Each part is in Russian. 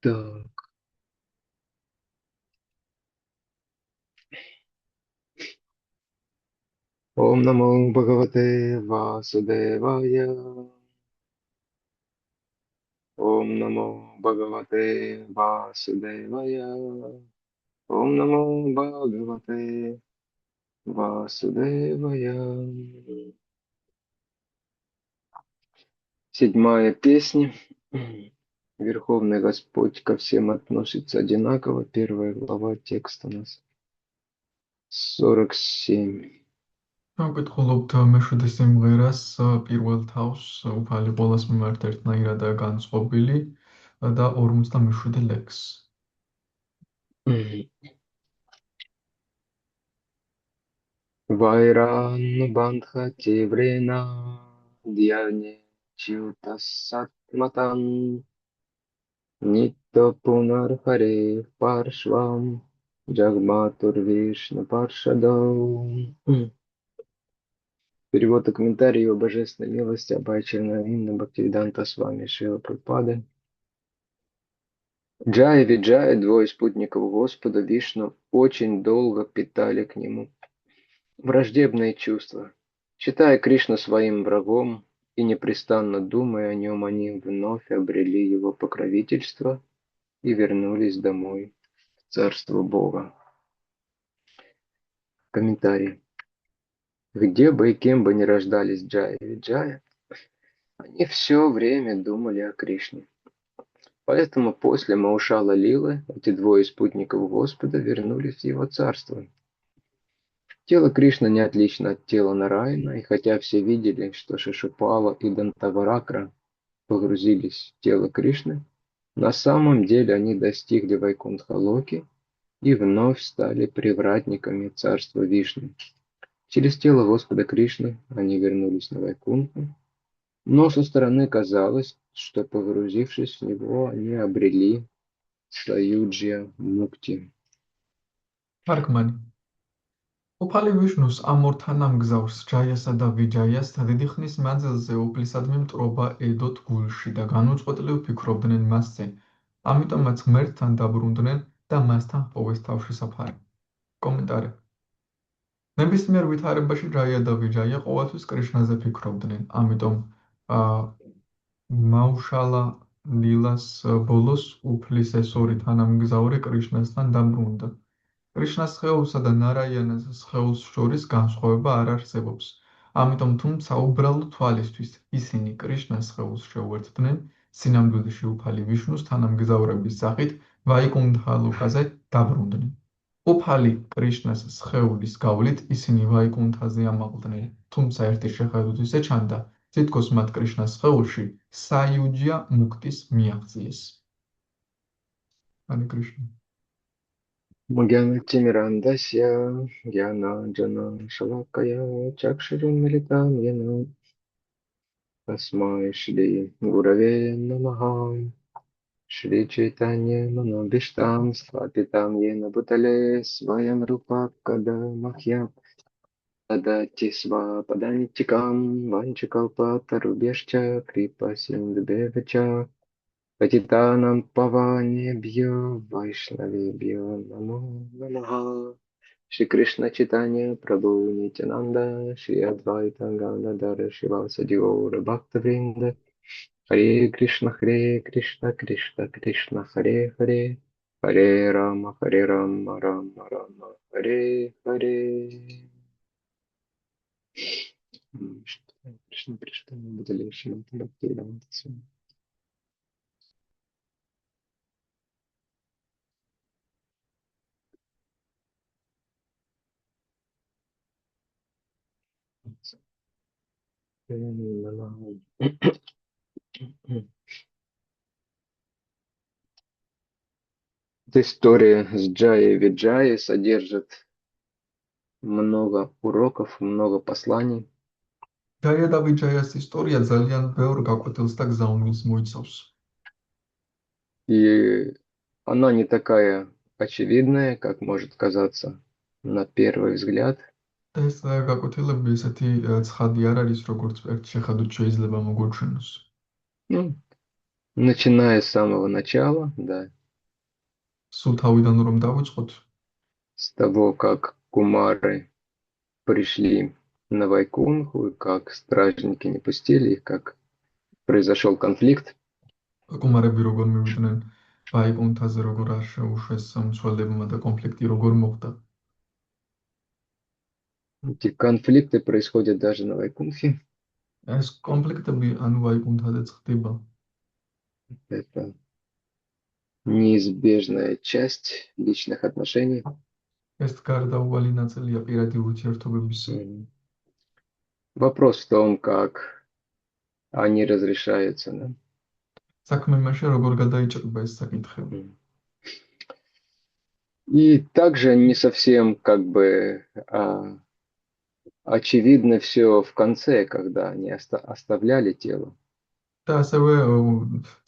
Так. Ом намо Бхагавате Васудевая. Ом намо Бхагавате Васудевая. Ом намо Бхагавате Васудевая. Седьмая песня. Верховный Господь ко всем относится одинаково. Первая глава, текст у нас 47. ვკითხულობთ მეშვიდე სიმღერას პირველ თავს უფალი ყოველს მიმართ ერთნაირადაა განწყობილი და 57 ლექსს. Vairan bandha tivrena dhyane chuta satmatan nitto punar hare parshvam jagmatur vishnu parshadam. Перевод и комментарий о божественной милости Абхай-Черновимна Бхактивиданта Свами Шрила Прабхупады. Джая Виджая, двое спутников Господа Вишну, очень долго питали к нему враждебные чувства. Считая Кришну своим врагом и непрестанно думая о нем, они вновь обрели его покровительство и вернулись домой, в царство Бога. Комментарий. Где бы и кем бы ни рождались Джая и Виджая, они все время думали о Кришне. Поэтому после Маушала Лилы эти двое спутников Господа вернулись в его царство. Тело Кришны не отлично от тела Нараяна, и хотя все видели, что Шишупала и Дантаваракра погрузились в тело Кришны, на самом деле они достигли Вайкунтха-Локи и вновь стали привратниками царства Вишну. Через тело Господа Кришны они вернулись на Вайкунтху, но со стороны казалось, что погрузившись в него, они обрели Саюджья Мукти. Аркмани. უფალი ვიშნუს ამ ორ თანამგზავრს ჯაიასა და ვიჯაიას დიდი ხნის მანძილზე უფლისადმი მტრობა ედოთ გულში და განუწყვეტლივ ფიქრობდნენ მასზე. ამიტომაც ღმერთთან დაბრუნდნენ და მასთან ჰპოვეს თავშესაფარი. კომენტარი. ნებისმიერ ვითარებაში ჯაია და ვიჯაია ყოველთვის კრიშნაზე ფიქრობდნენ. ამიტომ მაუშალა ლილას ბოლოს უფლის ეს ორი თანამგზავრი კრიშნასთან დაბრუნდა. კრიშნას სხეულსა და ნარაიანას სხეულს შორის განსხვავება არ არსებობს. ამიტომ თუმცა უბრალო თვალისთვის ისინი კრიშნას სხეულს შეუერთდნენ, სინამდვილეში უფალი ვიშნუს თანამგზავრების სახით ვაიკუნთჰა-ლოკაზე დაბრუნდნენ. უფალი კრიშნას სხეულის გავლით ისინი ვაიკუნთჰაზე ამაყდნენ, თუმცა ერთი შეხედვით ისე ჩანდა, თითქოს მათ კრიშნას სხეულში საიუჯია მუქტის მიაღწიეს. ჰარე კრიშნა. Мугьяна Тимирандасья, Гьяна Джана Шалакая, Чакширун Милитам Яна, Тасмай Шри Гураве Намаха, Шри Чайтанья Манобиштам, Сватитам Йена Бутале, Сваям Рупа Када Махья, Тадати Сва Падантикам, Ванчикалпа Тарубешча, Крипа Синдбевача, Патитанам Паванебьё, Вайшнавебьё, Намо Намаха, Шри Кришна Читания, Прабху Нитянанда, Шри Адвайта Ганадара, Шивасади Гаура Бхактавринда, Харе Кришна, Кришна Кришна, Харе Харе, Харе Рама, Рама Рама, Харе Харе. Кришна, Будалеши, Бхактивиданта Свами. Эта история с Джаей и Виджаей содержит много уроков, много посланий. ჯაია და ვიჯაიას ისტორია ძალიან ბევრ გაკვეთილს და გზავნილს მოიცავს. И она не такая очевидная, как может казаться на первый взгляд. და ეს გაკვეთილები ესეთი ცხადი არ არის, როგორც ერთ შეხედვით შეიძლება მოგორჩენოს. Ну, Начиная с самого начала, да, სულ თავიდან რომ დავიწყოთ, с того, как кумары пришли на Вайкунху, и как стражники не пустили их, как произошел конфликт. კუმარები როგორ მივიდნენ ბაიკუნთაზე, როგორ არ შეუშვეს მცველებმა და კონფლიქტი როგორ მოხდა. Эти конфликты происходят даже на Вайкунхе. ეს კონფლიქტები ანუ ბაიკუნთაზეც ხდება. Это неизбежная часть личных отношений. ეს გარდაუვალი ნაწილია პირადი ურთიერთობებისა. М. Вопрос в том, как они разрешаются, да? საქმე იმაშია, როგორ გადაიჭრება ეს საკითხები. М. И также не совсем как бы очевидно все в конце, когда они оставляли тело. და ასევე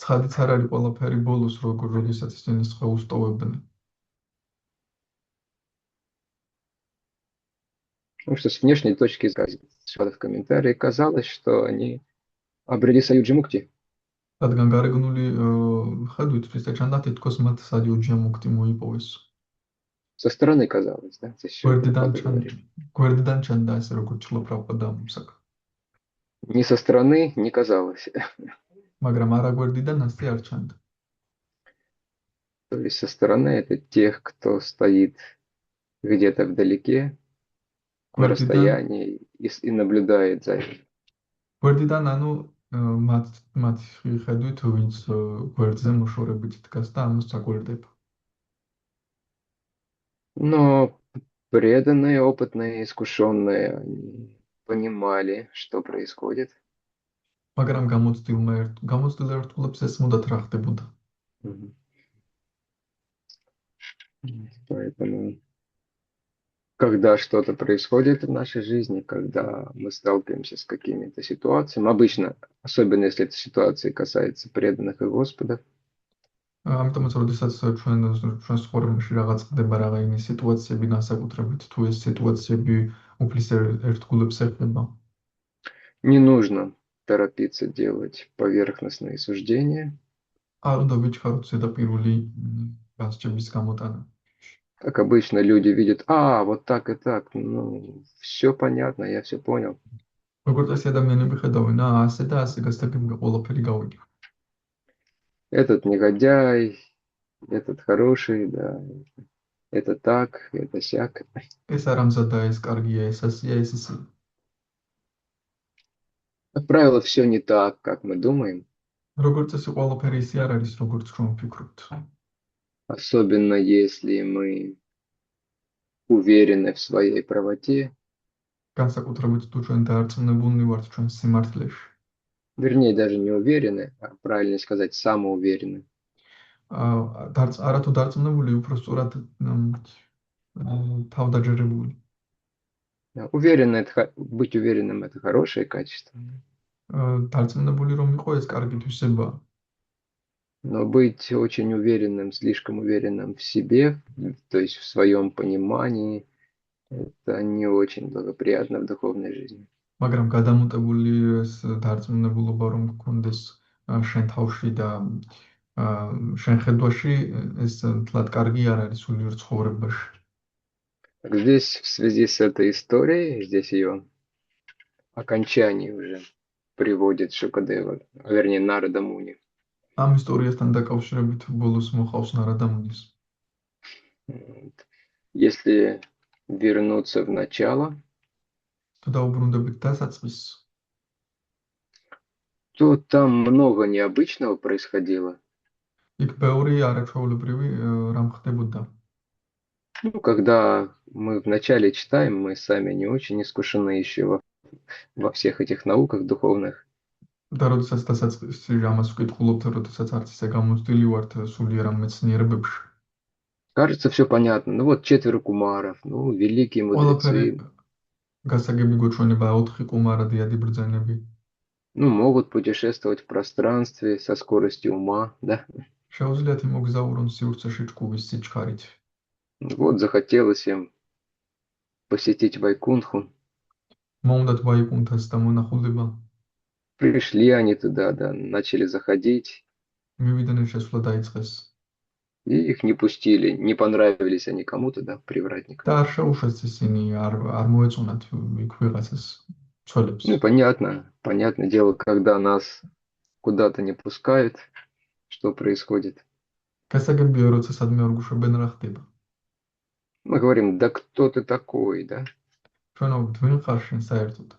ცხადიც არ არის ყველაფერი ბოლოს, როდესაც ისინი სხეულს ტოვებდნენ. Потому что с внешней точки зрения, в комментарии казалось, что они обрели саюджи-мукти. რადგან გარეგნული ხედვით ისე ჩანდა თითქოს მათ სადიუჯია მუქტი მოიპოვეს. Со стороны казалось, да? Здесь еще правда говорим. გვერდიდან ჩანდა ესე როგორც ჭლობრავდა დამსაკ. Ни со стороны не казалось. მაგრამ არა გვერდიდან ასე არ ჩანდა. То есть со стороны это тех, кто стоит где-то вдалеке, на расстоянии и наблюдает за ним. გვერდიდან ანუ მათ ხედვით ვინც გვერდზე მოშორებით დგას და ამას აგვერდება. Но преданные, опытные, искушенные, они понимали, что происходит. მაგრამ გამოცდილ ერთგულებს ეს მუდად რა ხდებოდა. Поэтому, когда что-то происходит в нашей жизни, когда мы сталкиваемся с какими-то ситуациями, обычно, особенно если эта ситуация касается преданных и Господа, ამიტომაც როდესაც ჩვენს ცხოვრებაში რაღაც ხდება, რაღაცა სიტუაციები განსაკუთრებით თუ ეს სიტუაციები უფლის ერთგულებს ეხება, не нужно торопиться делать поверхностные суждения. არ უნდა ვიჩქაროთ ზედაპირული გასჭების გამოტანა. Как обычно люди видят, вот так и так, ну, все понятно, я все понял. როგორც ეს ადამიანები ხედავენ, ასე და ასე გასაგები ყველაფერი გავიგე. Этот негодяй, этот хороший, да, это так, это сяк. ეს არ ამზადა, ეს კარგია, ეს ასია, ეს ისე. Как правило, все не так, как мы думаем. როგორც ეს ყველაფერი ისე არ არის, როგორც ჩვენ ვფიქრობთ. Особенно если мы уверены в своей правоте. განსაკუთრებით თუ ჩვენ დაარწმუნებულნი ვართ ჩვენ სიმართლეში. Вернее, даже не уверены, а правильно сказать, самоуверены. არათუ დარწმუნებული, უფრო სწორად თავდაჯერებული. Быть уверенным – это хорошее качество. დარწმუნებული რომ იყო ეს კარგი თვისებაა. Но быть очень уверенным, слишком уверенным в себе, то есть в своем понимании, это не очень благоприятно в духовной жизни. მაგრამ გადამუტებული ეს დარწმუნებულობა რომ გქონდეს შენ თავში და შენ ხედვაში ეს თლად კარგი არ არის სულიერ ცხოვრებაში. Здесь в связи с этой историей, здесь ее окончание уже приводит Шукадева, вернее, Нарада Муни. ამ ისტორიასთან დაკავშირებით ბოლოს მოხავს ნარადა მუნის. Если вернуться в начало, თუ დაუბრუნდებით დასაწყისს, то там много необычного происходило. იქ ბევრი არაჩვეულებრივი რამ ხდებოდა. Ну, когда мы вначале читаем, мы сами не очень искушены еще во всех этих науках духовных. და როდესაც დასაწყისში ამას ვკითხულობთ, როდესაც არც ისე გამოცდილი ვართ სულიერ ამ მეცნიერებებში. Кажется, все понятно. Ну вот 4 кумаров, ну, великие мудрецы. გასაგები გვეჩვენება 4 კუმარა დიადი ბრძანები. Ну, могут путешествовать в пространстве со скоростью ума, да? შეუძლიათ იმოგზაურონ სივრცეში ჭკუვის სიჩქარით. Вот захотелось им посетить Вайкунтху. მოუნდათ ვაიკუნთას და მონახულება. Пришли они туда, да, начали заходить. მივიდნენ შესვლა დაიწყეს И их не пустили, не понравились они кому-то, да, привратникам. და არ შეუშვეს ისინი, არ მოეწონათ იქ ვიღაცას Ну и ცოლებს. понятно, понятное дело, когда нас куда-то не пускают, что происходит. გასაგებია, როცა სადმე არ გუშვებენ, რა ხდება. Мы говорим, да кто ты такой, да? ჩვენო ვინ ხარ შენ საერთოდ?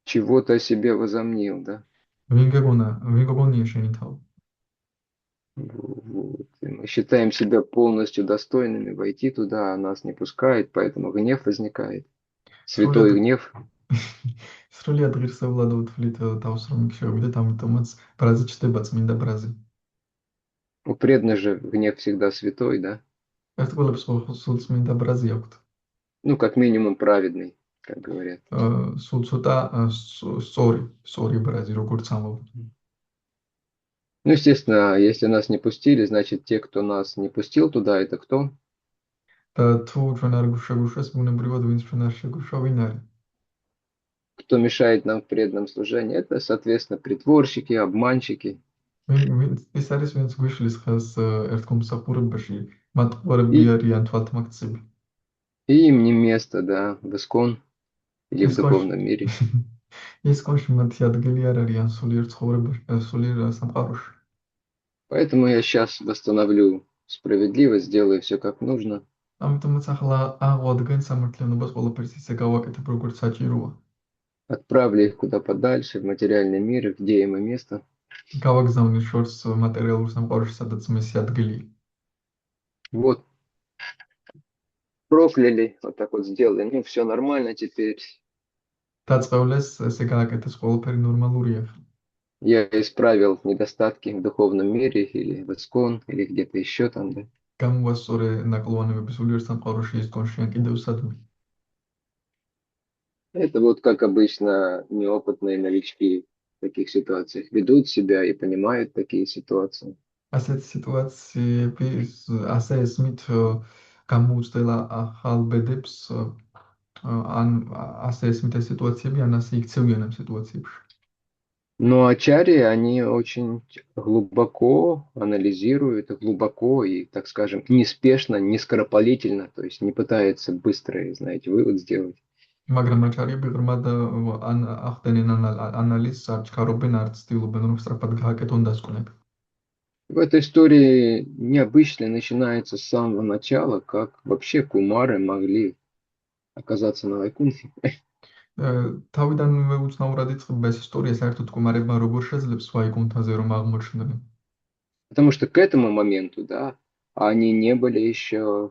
Чего ты о себе возомнил, да? ვინ გოგონია შენი თავი? Вот. И мы считаем себя полностью достойными войти туда, а нас не пускают, поэтому гнев возникает. სრულად Святой гнев. სრულად ღირსეულად ვთვლით თავს რომ შევიდეთ, ამიტომაც ბრაზი ჩდება წმინდა ბრაზი. У преданных же гнев всегда святой, да? ერთგულებს სულ წმინდა ბრაზი აქვთ. Ну, как минимум праведный, как говорят. სულ ცოტა სწორი ბრაზი, როგორც ამბობენ. Ну, естественно, если нас не пустили, значит, те, кто нас не пустил туда, это кто? და თუ ჩვენ არ შეგვუშვეს, ბუნებრივად ვინც ჩვენ არ შეგვუშვა, ვინ არის? Кто мешает нам в преданном служении? Это, соответственно, притворщики, обманщики. ის არის ვინც გვიშლის ხელს ერთგულმსახურებაში, მატყუარები არიან თვალთმაქცები. И им не место, да, в искон или в духовном мире. ისკონში მათი ადგილი არ არის ან სულიერ ცხოვრებაში, სულიერ სამყაროში. Поэтому я сейчас восстановлю справедливость, сделаю все как нужно. ამიტომაც ახლა აღვადგენ სამართლიანობას ყველაფერს ისე გავაკეთებ, როგორც საჭიროა. Отправлю их куда подальше, в материальный мир, где им и место. გავაგზავნე შორს მატერიალურ სამყაროში, სადაც მისი ადგილია. Вот. Прокляли, вот так вот сделали. Ну, все нормально теперь. დაწყევლეს, ესე გააკეთეს, ყველაფერი ნორმალურია. Я исправил недостатки в духовном мире или в искон, или где-то еще там, да. გამოვასწორე ნაკლოვანებები სულიერ სამყაროში, ისკონში ან კიდევ სადმე. Это вот как обычно неопытные новички в таких ситуациях ведут себя и понимают такие ситуации. ასეთი სიტუაციები, ასე ესმით გამოუცდელა ახალ ბედებს, ან ასე ესმით ეს სიტუაციები, ან ასე იქცევიან ამ სიტუაციებში. Но ачарьи, они очень глубоко анализируют, глубоко и, так скажем, неспешно, не скоропалительно, то есть не пытаются быстро, знаете, вывод сделать. მაგრამ აჩარიები ღრმად ახდენენ ანალიზს, არ ჩქარობენ, არ ცდილობენ, რომ სწრაფად გააკეთონ დასკვნები. В этой истории необычно начинается с самого начала, как вообще кумары могли оказаться на Вайкунхе. თავიდანვე უცნაურად იწყება ეს ისტორია, საერთოდ კუმარებმა როგორ შეძლებს ვაიკუნთაზე რომ აღმოჩნდნენ. Потому что к этому моменту, да, они не были еще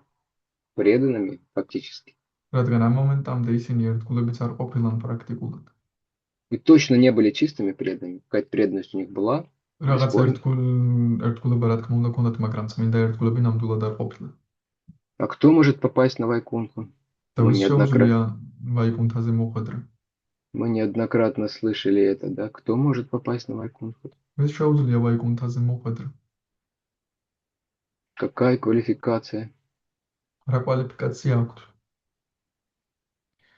преданными фактически. რადგან ამ მომენტამდე ისინი ერთგულებიც არ ყოფილან практикულად. И точно не были чистыми преданными. Какая-то преданность у них была. რაღაც бесспорно. ერთგულება რა тьма უნდა ქონდათ, მაგრამ წმინდა ერთგულები ნამდვილად არ ყოფილან. А кто может попасть на Вайкунху? და ვის შეუძლია ვაიკუნთაზე მოხვედრა? Мы неоднократно слышали это, да? Кто может попасть на Вайкунху? ვის შეუძლია ვაიკუნთაზე მოხვედრა? Какая квалификация? რა კვალიფიკაცია აქვთ?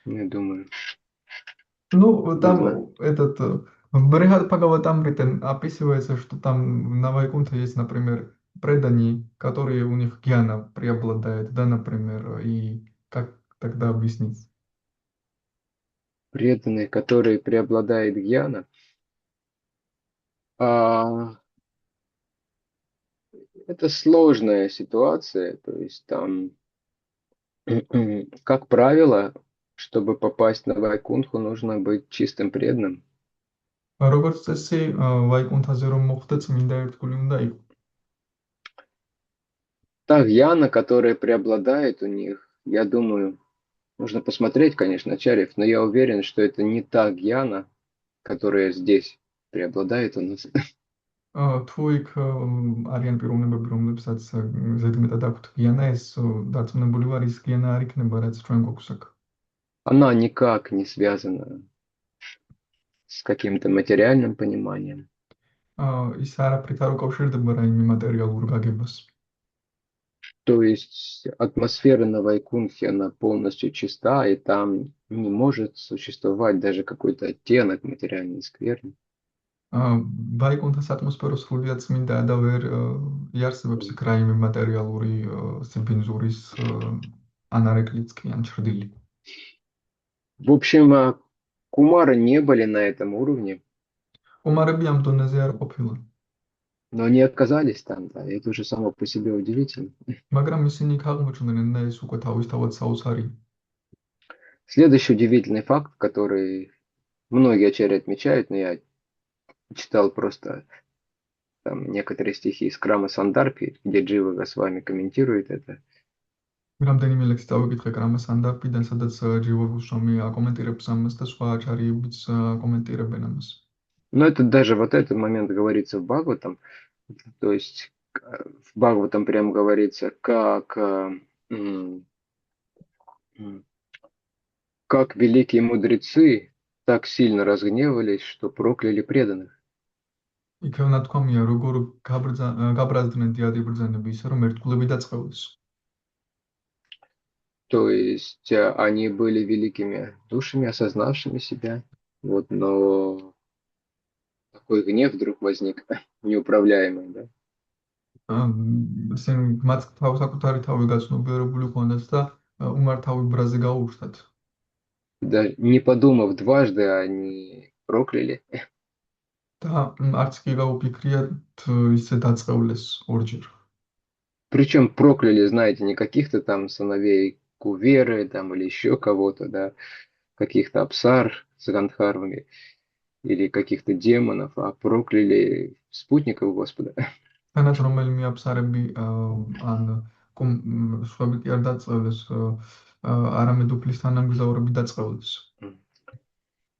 Я думаю. Ну, там этот бригад Бхагава Тамриты описывается, что там на Вайкунтхе есть, например, преданные, которые у них гьяна преобладает, да, например, и как тогда объяснить? Преданные, которые преобладает гьяна. Это сложная ситуация, то есть там, как правило, чтобы попасть на Вайкунху, нужно быть чистым преданным. როგორც წესი, ვაიკუნთაზე რომ მოხვდე, წმინდა ერთგული უნდა იყო. Та гьяна, которая преобладает у них, я думаю, нужно посмотреть, конечно, ачарьев, но я уверен, что это не та гьяна, которая здесь преобладает у нас. თუ იქ არიან პიროვნებები, რომლებსაც ზედმეტად აქვთ გიანა, ეს დარწმუნებული ვარ, ის გიანა არ იქნება, რაც ჩვენ გვაქვს აქ. Она никак не связана с каким-то материальным пониманием. ის არაფრით არ უკავშირდება რაიმე მატერიალურ გაგებას. То есть атмосфера на Вайкунхе, она полностью чиста, и там не может существовать даже какой-то оттенок материальной скверны. ბაიკონთა ატმოსფერო სრულიად წმინდაა და ვერ იარსებებს იქ რაიმე მატერიალური სიბინძურის ან არეკლიც კი ან ჩრდილი. В общем, кумары не были на этом уровне, ომარები ამ დონეზე არ ყოფილან, но они оказались там, да, и это уже само по себе удивительно. მაგრამ ისინი იქ აღმოჩნდნენ და ეს უკვე თავისთავად საოცარია. Следующий удивительный факт, который многие очари отмечают, но я читал просто там некоторые стихи из Крама Сандарпи, где Джива Госвами комментирует это. რამდენიმე ლექსი წავიკითხე კრამას ანდარფიდან, სადაც ჯივა გოსვამი აკომენტირებს ამას და სხვა აჩარიებიც კომენტირებენ ამას. Но это даже вот этот момент говорится в Бхагаватам, то есть в Бхагаватам прям говорится, как великие мудрецы так сильно разгневались, что прокляли преданных. იქ ნათქვამია, როგორ გაბრაზდნენ დიადიბრძანები ისე, რომ ერთგულები დაწყევლეს. То есть они были великими душами, осознавшими себя. Вот, но такой гнев вдруг возник, неуправляемый, да? ისინი მათ საკუთარი თავი გაცნობიერებული ჰქონდათ და უმართავი ბრაზე გაუშვათ. Да, не подумав дважды, они прокляли. და არც კი გაუფიქრიათ ისე დაწყევლეს ორჯერ. Причем прокляли, знаете, не каких-то там сыновей Куверы там, или еще кого-то, да, каких-то апсар с Гандхарвами или каких-то демонов, а прокляли спутников Господа. თანაც რომელიმე აფსარები ან სხვები კი არ დაწყევლეს, არამედ უფლის თანამგზავრები დაწყევლეს.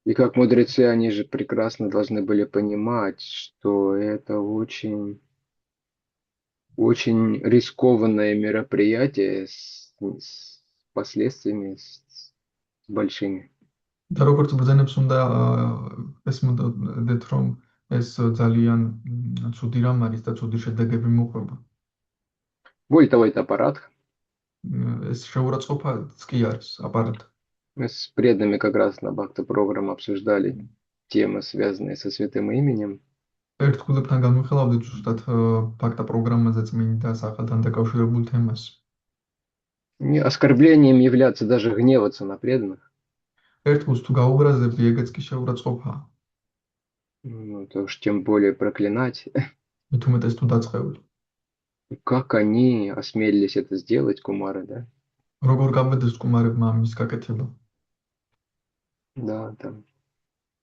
И как мудрецы, они же прекрасно должны были понимать, что это очень, очень рискованное мероприятие с последствиями большими. და როგორც ბრძანებს უნდა ესმოდეთ, რომ ეს ძალიან ცუდი რამ არის და ცუდი შედეგები მოყვება. Более того, это аппарат. ეს შეურაცხყოფაც კი არის აპარატ. Мы с преданными как раз на Бхакта-программ обсуждали темы, связанные со святым именем. ერთგულებთან განვიხილავდით ზუსტად ფაქტა პროგრამაზე წმინდა სახელთან დაკავშირებულ თემას. Не оскорблением являться даже гневаться на преданных. ერთგულს თუ გაუბრაზები, ეგეც კი შეურაცხყოფაა. Ну, то уж тем более проклинать. მით უმეტეს თუ დაწყევი. Как они осмелились это сделать, кумары, да? როგორ გაბედეს კუმარებმა ამის გაკეთება? Да, там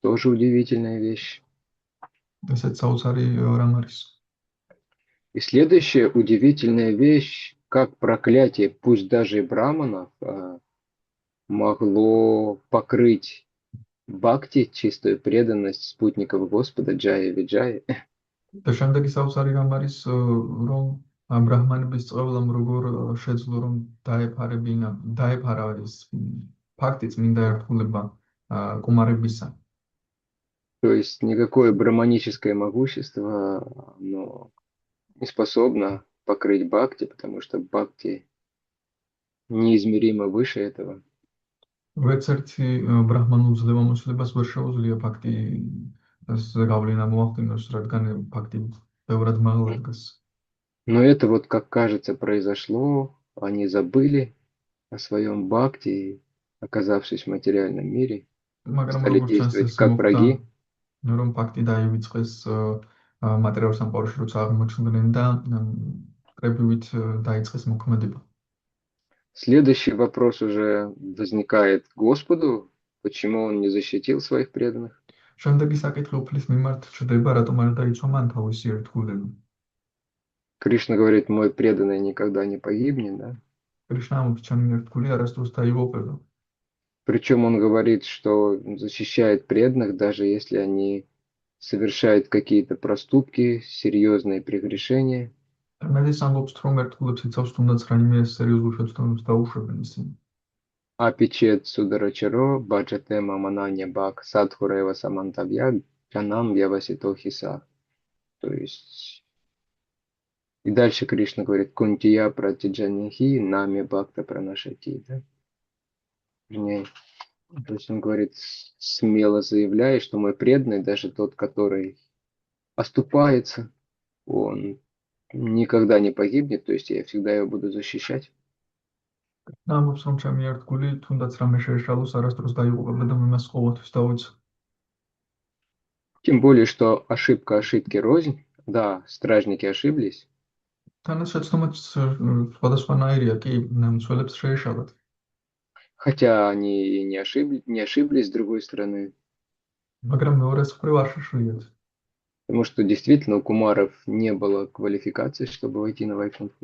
тоже удивительная вещь. ესეც საოცარი რამ არის. И следующая удивительная вещь, как проклятие, пусть даже и браманов, могло покрыть бхакти, чистую преданность спутников Господа Джая Виджая. და შემდეგი საოცარი რამ არის, რომ ბრაჰმანების წევლამ როგორ შეძლო რომ დაეფარა ეს ფაქტი წმინდა ერთგულება კუმარებისა. То есть никакое браманическое могущество, оно не способно покрыть бхакти, потому что бхакти неизмеримо выше этого. ვერც ერთი ბრაჰმანულ ძლევამოსილებას ვერ შეუძლია ფაქტის გავლენა მოახდინოს, რადგან ფაქტი ბევრად მაღლა დგას. Но это вот, как кажется, произошло, они забыли о своем бхакти, и, оказавшись в материальном мире, მაგრამ стали როგორც ჩანს, действовать ეს как მოხდა, враги. რომ ფაქტი დაივიწყეს მატერიალურ სამყაროში, როცა აღმოჩნდნენ და კრებივით დაიწყეს მოქმედება. Следующий вопрос уже возникает к Господу, почему он не защитил своих преданных. შემდეგი საკითხი უფლის მიმართ ჩდება, რატომ არ დაიცვა მან თავისი ერთგულება. Кришна говорит, мой преданный никогда не погибнет, да? კრიშნა ამბობს, ჩემი ერთგული არასდროს დაიღუპება. Причем он говорит, что защищает преданных, даже если они совершают какие-то проступки, серьезные прегрешения. ამაზე ამბობს, რომ ერთგულებს იცავს თუნდაც რაიმე სერიოზულ შეცდომებს დაუშვებენ ისინი. Апичет сударачаро, баджате мамананья бак, садхурева самантавья, джанам явасито хиса. То есть... И дальше Кришна говорит, кунтия пратиджанихи, нами бхакта пранашати, да? Вернее, то есть он говорит, смело заявляя, что мой преданный, даже тот, который оступается, он никогда не погибнет, то есть я всегда его буду защищать. ამბობს, რომ ჩემი ერთგული თუნდაც რამე შეეშალოს არასდროს დაიღუპება და მე მას ყოველთვის დავიცავ. Тем более, что ошибка ошибки рознь. Да, стражники ошиблись, თანაც შეცდომაც სხვადასხვანაირია, კი, მცველებს შეეშალათ. хотя они и не ошиблись с другой стороны. მაგრამ მეორეს მხრივ არ შეშლიათ. Потому что действительно у кумаров не было квалификации, чтобы войти на Вайкунтх.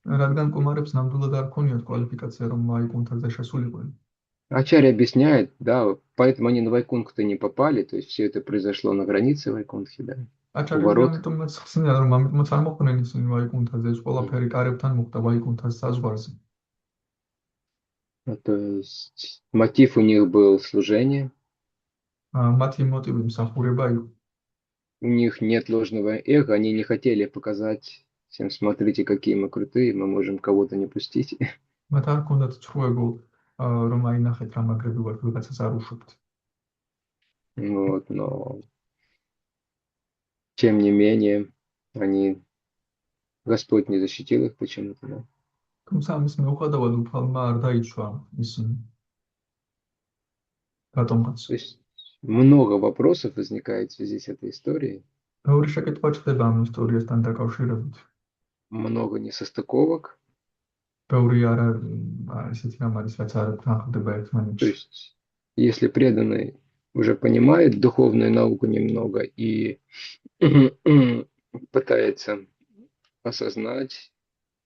რადგან კუმარებს ნამდვილად არ ქონიათ კვალიფიკაცია, რომ ვაიკუნთაზე შესულიყვნენ. Ачарья объясняет, да, поэтому они на Вайкунтх-то не попали, то есть все это произошло на границе Вайкунтхи, да, у აჩარები ворот. ამიტომაც ხსნიან, რომ ამიტომაც არ მოხვდნენ ისინი ვაიკუნთაზე, ეს ყველაფერი კარებთან მოხდა ვაიკუნთას საზღვარზე. То есть мотив у них был служение, მათი მოტივი მსახურება იყო. у них нет ложного эго, они не хотели показать всем, смотрите, какие мы крутые, мы можем кого-то не пустить. მათ არ ჰქონდათ ცრუეგო, რომ აინახეთ რა მაგრები ვართ, ვიღაცას არ უშვებთ. Вот, но тем не менее, Господь не защитил их почему-то, да. თუმცა ამის მიუხედავად უფალმა არ დაიცვა ისინი. რატომღაც. То есть много вопросов возникает в связи с этой историей, მეორე შეკითხვა ჩდება ამ ისტორიასთან დაკავშირებით. много несостыковок. ბევრი ისეთი რამ არის, რაც არ გნახდება То ერთმანეთში. есть, если преданный уже понимает духовную науку немного и пытается осознать,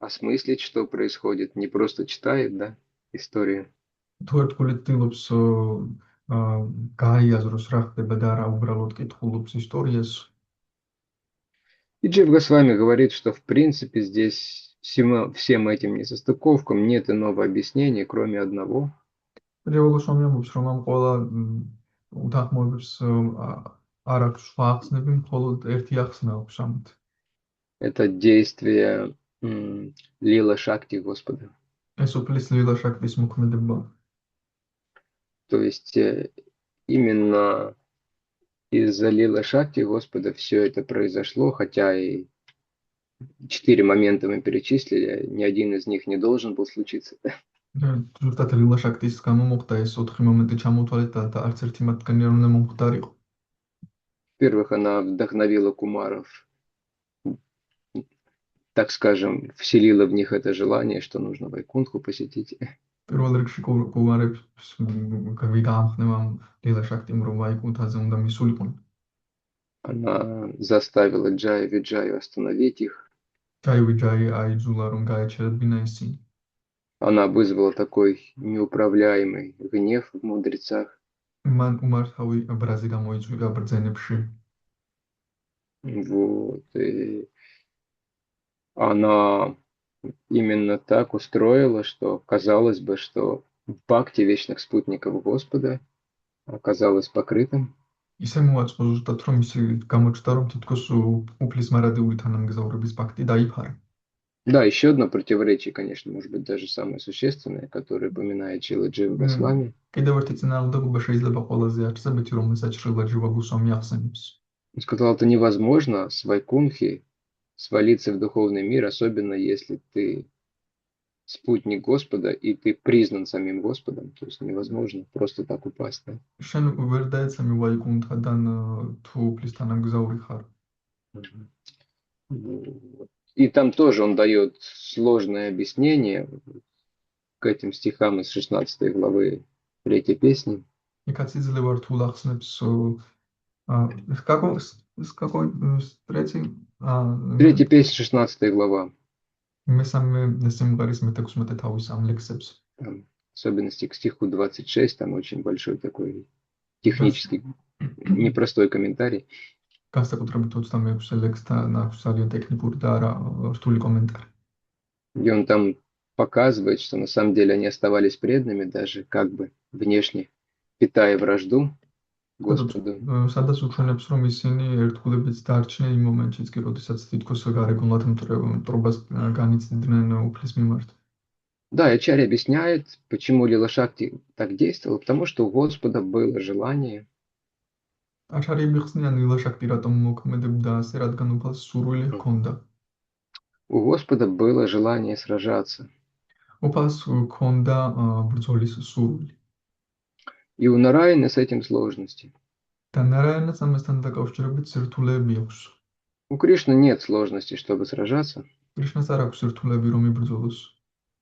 осмыслить, что происходит, не просто читает, да, историю, თუ ერთგული ცდილობს გაიაზროს რა ხდება და არა უბრალოდ კითხულობს ისტორიას, и Джив Госвами говорит, что в принципе здесь всем этим несостыковкам нет иного объяснения, кроме одного. როგორც ამბობს, რომ ამ ყველა უთანხმოებებს არ აქვს სხვა ახსნები, მხოლოდ ერთი ახსნა აქვს ამით. Это действие Лила Шакти Господа. ეს უფლის ლილა შაქტის მოქმედება. То есть именно из-за Лила Шакти Господа все это произошло, хотя и 4 момента мы перечислили, ни один из них не должен был случиться. ზუსტად ლილა შაქტის გამო მოხდა ეს 4 მომენტი ჩამოთვალეთ და არც ერთი მათგანი არ უნდა მომხდარიყო. Во-первых, она вдохновила кумаров, так скажем, вселила в них это желание, что нужно Вайкунтху посетить. პირველ რიგში კუმარებს გაამხნევა ლილა შაქტიმ, რომ ვაიკუნთაზე უნდა მისულიყვნენ. Она заставила Джая Виджаю остановить их. ჯაი ვიჯაი აიძულა, რომ გაეჩერებინა ისინი. Она вызвала такой неуправляемый гнев в мудрецах. მან უმართავი ბრაზი გამოიწვია ბრძენებში. Вот. И она именно так устроила, что казалось бы, что бхакти вечных спутников Господа оказалось покрытым. ისე მოაწყო ზუსტად, რომ ისი გამოჩნდა, რომ თითქოს უფლის მარადიული თანამგზავრების ფაქტი დაიფარა. Да, еще одно противоречие, конечно, может быть, даже самое существенное, которое упоминает Шрила Джива Госвами. კიდევ ერთი წინააღმდეგობა შეიძლება ყველაზე არწებითი, რომელსაც შრილა ჯივა გოსვამი ახსენებს. Он сказал, это невозможно с Вайкунхи свалиться в духовный мир, особенно если ты спутник Господа и ты признан самим Господом. То есть невозможно просто так упасть. Да? შენ ვერ დაეცემი ვაიკუნთიდან თუ უფლის თანამგზავრი ხარ. И там тоже он дает сложное объяснение к этим стихам из 16 главы 3 песни. იქაც იძლევა რთულ ახსნებს какой третий 3 песня, 16 глава. მესამე სიმღერის მე-16 თავის ამ ლექსებს. Там, особенности к стиху 26, там очень большой такой технический, непростой комментарий. განსაკუთრებით 26 ლექსთან აქვს ძალიან ტექნიკური და არა რთული კომენტარი. И он там показывает, что на самом деле они оставались преданными, даже как бы внешне питая вражду Господу. სადაც უჩვენებს, რომ ისინი ერთგულებით დარჩნენ იმ მომენტშიც კი, როდესაც თითქოს გარეგნულად მტრობას განიცდიდნენ უფლის მიმართ. Да, и Ачарья объясняет, почему Лила Шакти так действовала, потому что у Господа было желание აჩარი მიხსნიან ილაშაკტი რატომ მოქმედებდა ასე, რადგან უფალს სურვილი ჰქონდა. У Господа было желание сражаться. უფალს ჰქონდა ბრძოლის სურვილი. И у Нараяны с этим сложности. და ნარაიანას ამასთან დაკავშირებით სირთულეები აქვს. У Кришны нет сложности, чтобы сражаться. კრიშნას არ აქვს სირთულეები, რომ იბრძოლოს.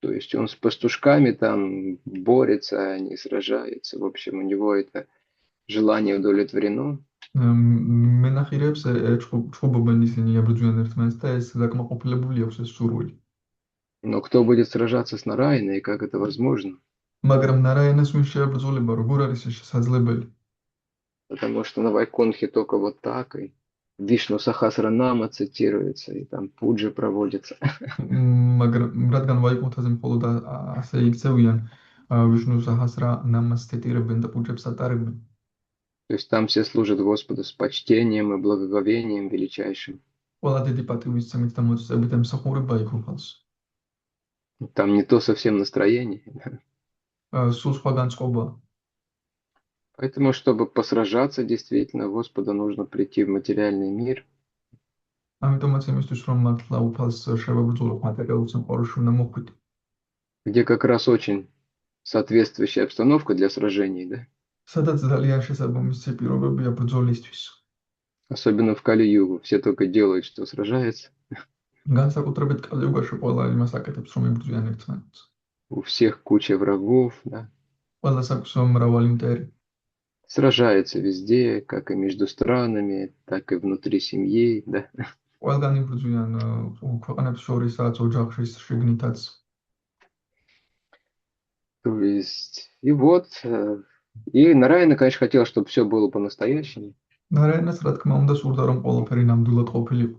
То есть он с пастушками там борется, они сражаются. В общем, у него это желание удовлетворено. მენახირებს ჭუბობენ ისინი ებრძვიან ერთმანეთს და ეს დაკმაყოფილებული აქვს ეს სურვილი. Но кто будет сражаться с Нараяной, и как это возможно? მაგრამ ნარაიანას ვინ შეებრძოლება, როგორ არის ეს შესაძლებელი? Потому что на Вайкунтхе только вот так, и Вишну Сахасранама цитируется, и там пуджи проводится. მაგრამ რადგან ვაიკუნთაზე მხოლოდ ასე იქცევიან ვიშნუს საჰასრა ნამას ციტირებენ და პუჯებს ატარებენ. То есть там все служат Господу с почтением и благоговением величайшим. ყველა დიდი პატივისცემით და მოწესებით ემსახურება იქ უფალს. Там не то совсем настроение. სულ სხვა განწყობაა. Поэтому, чтобы посражаться, действительно, Господу нужно прийти в материальный мир. ამიტომაც იმისთვის რომ მართლა უფალს შევებრძოლოთ მატერიალურ სამყაროში უნდა მოხვიდე. Где как раз очень соответствующая обстановка для сражений, да? სადაც ძალიან შესაბამისი პირობებია ბრძოლისთვის. Особенно в Кали-югу. Все только делают, что сражаются. განსაკუთრებით კალიუგაში ყველა იმას აკეთებს, რომ იბრძვიან ერთმანეთს. У всех куча врагов, да? ყველას აქვს მრავალი მტერი. Сражаются везде, как и между странами, так и внутри семьи, да? ყველგან იბრძვიან ქვეყნებს შორისაც, ოჯახში, შიგნითაც. То есть, и вот, и Нараяна, конечно, хотел, чтобы все было по-настоящему. ნარაიანას რა თქმა უნდა სურდა რომ ყველაფერი ნამდვილად ყოფილიყო.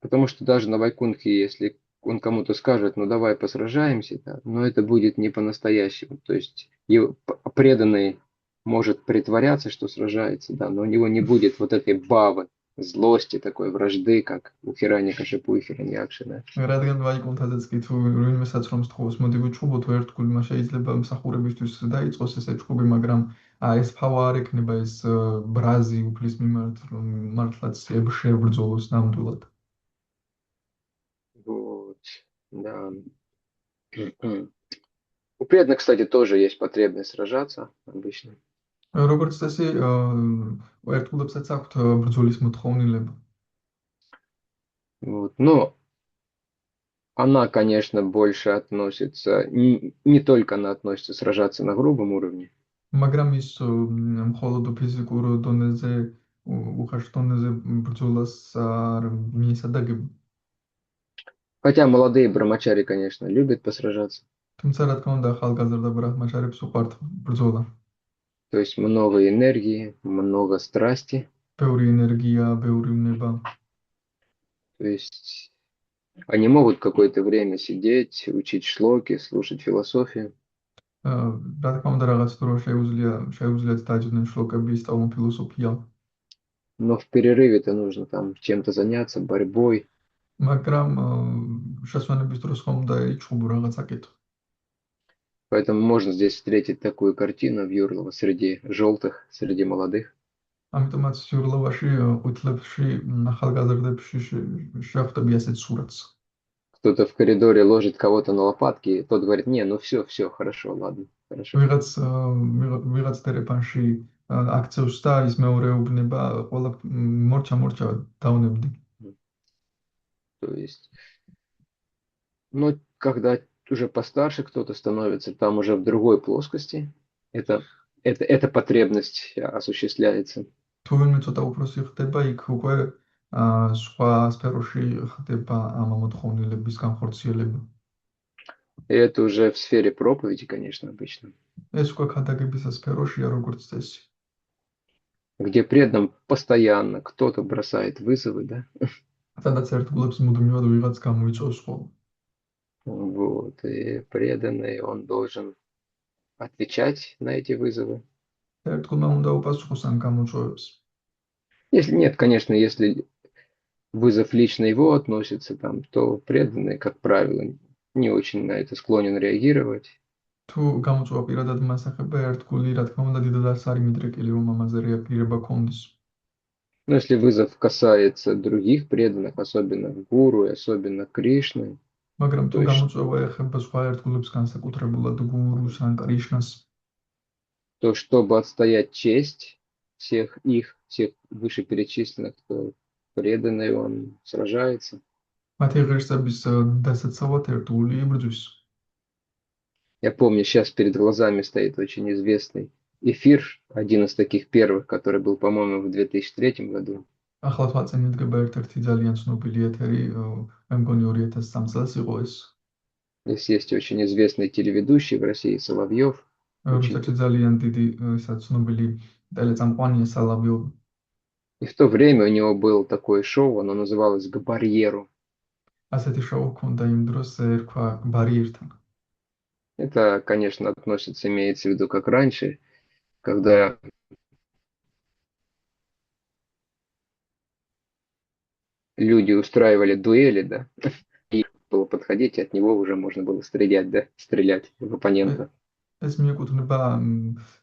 Потому что даже на Вайкунтхе, если он кому-то скажет, ну давай посражаемся, да, но это будет не по-настоящему. То есть преданный может притворяться, что сражается, да, но у него не будет вот этой бавы, злости, такой вражды, как у Хираньякашипу и Хираньякши, да. რადგან ვაიკუნთაზეც კი თუ ვინმესაც რომ სთხოვს მოდი ვიჩხუბოთ ერთგულმა შეიძლება მსახურებისთვის დაიწყოს ესე ჩხუბი, მაგრამ ეს ფავა არ ექნება ეს ბრაზი უფლის მიმართ რომ მართლაც შევბრძოლოს ნამდვილად. Вот, да. У преданных, кстати, тоже есть потребность сражаться обычно. როგორც წესი ერთგულებსაც აქვთ ბრძოლის მოთხოვნილება. Вот, но она, конечно, больше относится, не только она относится сражаться на грубом уровне. მაგრამ ის მხოლოდ ფიზიკურ დონეზე, უხეშ დონეზე ბრძოლას არ მიესადაგება. Хотя молодые брамачари, конечно, любят посражаться. თუმცა რა თქმა უნდა ახალგაზრდა ბრაჰმაჩარებს უყვართ ბრძოლა. То есть много энергии, много страсти. ბევრი ენერგია, ბევრი უნება. То есть они могут какое-то время сидеть, учить шлоки, слушать философию. რა თქმა უნდა რაღაც დრო შეუძლიათ დაჯდნენ შლოკები, ისწავლონ ფილოსოფია. Но в перерыве-то нужно там чем-то заняться, борьбой. მაგრამ შესვენების დროს ხომ უნდა იჩხუბო რაღაც აკეთო. Поэтому можно здесь встретить такую картину в Юрлово среди желтых, среди молодых. ამიტომაც სიურლოვაში ყვითლებში ახალგაზრდებში შეხვდები ასეთ სურათს. Кто-то в коридоре ложит кого-то на лопатки, и тот говорит, не, ну все, хорошо, ладно, хорошо. ვიღაც ტელეფონში აქცევს და ის მეორეუბნება, ყველა მორჩა დავნებდი. То есть, но когда уже постарше кто-то становится, там уже в другой плоскости, эта потребность осуществляется. თუ ვინმე ცოტა უფროსი ხდება, იქ უკვე სხვა სფეროში ხდება ამ მოთხოვნილების განხორციელება. И это уже в сфере проповеди, конечно, обычно. ეს უკვე ქადაგებისა სფეროშია, როგორც წესი. Где преданным постоянно кто-то бросает вызовы, да? სადაც ერთგულებს მუდმივად ვიღაც გამოიწვევს ხოლმე. Вот, и преданный, он должен отвечать на эти вызовы. ერთგულმა უნდა უპასუხოს ამ გამოწვევებს. Если нет, конечно, если вызов лично его относится, там, то преданный, как правило, не очень на это склонен реагировать. თუ გამოწვევა პირადად მასახება ერთგული, რა თქმა უნდა, დიდად არც არის მიდრეკილი, რომ ამაზე რეაგირება ქონდეს. Но если вызов касается других преданных, особенно гуру и особенно Кришны, მაგრამ то თუ есть გამოწვევა ეხება სხვა ერთგულებს, განსაკუთრებულად გურუს ან კრიშნას, то, чтобы отстоять честь всех их, всех вышеперечисленных, кто преданный, он сражается. მათი ღირსების დასაცავად ერთგული იბრძვის. Я помню, сейчас перед глазами стоит очень известный эфир, один из таких первых, который был, по-моему, в 2003 году. ახლა თვალწინ მიდგება ერთ-ერთი ძალიან ცნობილი ეთერი, მე მგონი 2003 წელს იყო ეს. Здесь есть очень известный телеведущий в России, Соловьев. Очень რუსეთში ძალიან დიდი ცნობილი ტელეწამყვანია სალავიოვი. И в то время у него было такое шоу, оно называлось «К барьеру». ასეთი შოუ ჰქონდა იმ დროს, ერქვა ბარიერთან. Это, конечно, относится, имеется в виду, как раньше, когда люди устраивали дуэли, да, и было подходить, и от него уже можно было стрелять, да, стрелять в оппонента. ეს მიეკუთვნება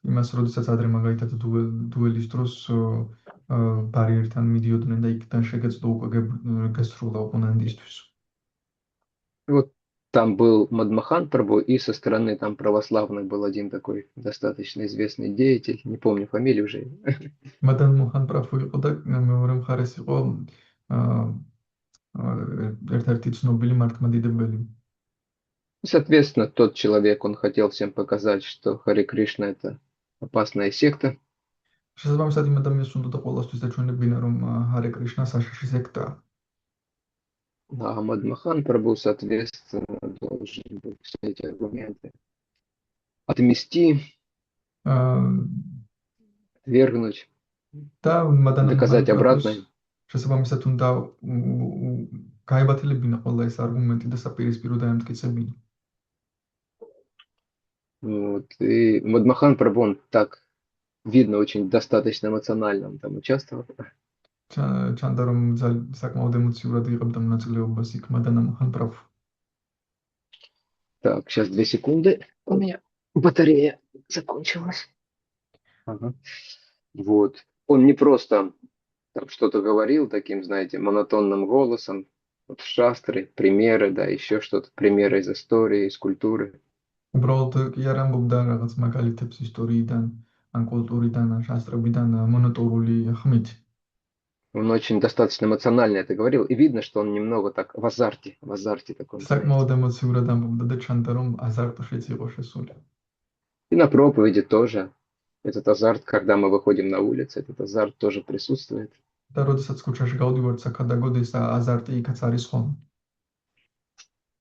იმას, როდესაც ადრე მაგალითად დუელის დროს ბარიერთან მიდიოდნენ და იქიდან შეგეძლო უკვე გასრულა ოპონენტისთვის. Вот там был Мадмахан Прабhu, и со стороны там православных был один такой достаточно известный деятель, не помню фамилию уже. მადან მოჰან პრაფუ იყო და მეორე მხარეს იყო ერთ-ერთი ცნობილი მართლმადიდებელი. Соответственно, тот человек, он хотел всем показать, что Харе Кришна это опасная секта. შესაბამისად იმ ადამიანს უნდა ყოველთვის დაჩვენებინა, რომ ჰარე კრიშნა საშიში სექტაა. А Мадмахан Прабhu, соответственно, должен был все эти аргументы отмести, отвергнуть, და მადან მოჰან доказать პრაფუს обратное. შესაბამისად უნდა გაებათილებინა ყველა ეს არგუმენტი და საპირისპირო დაემტკიცებინა. Вот. И Мадмахан Прабhu, он так, видно, очень достаточно эмоционально он там участвовал. ჩანდა რომ საკმაოდ ემოციურად იღებდა მონაწილეობას იქ მადან მოჰან პრაფუ. Так, сейчас 2 секунды. У меня батарея закончилась. Ага. Вот. Он не просто там что-то говорил таким, знаете, монотонным голосом. Вот шастры, примеры, да, еще что-то, примеры из истории, из культуры. უბრალოდ კი არ ამბობდა რაღაც მაგალითებს ისტორიიდან, ან კულტურიდან, ან შასტრებიდან მონოტორული ხმით. Он очень достаточно эмоционально это говорил, и видно, что он немного так в азарте таком, знаете. საკმაოდ ემოციურად ამბობდა და ჩანდა რომ აზარტშიც იყო შესული. И на проповеди тоже. Этот азарт, когда мы выходим на улицу, этот азарт тоже присутствует. და როდესაც ქუჩაში გავდივართ საქადაგოდ ეს აზარტი იქაც არის ხოლმე.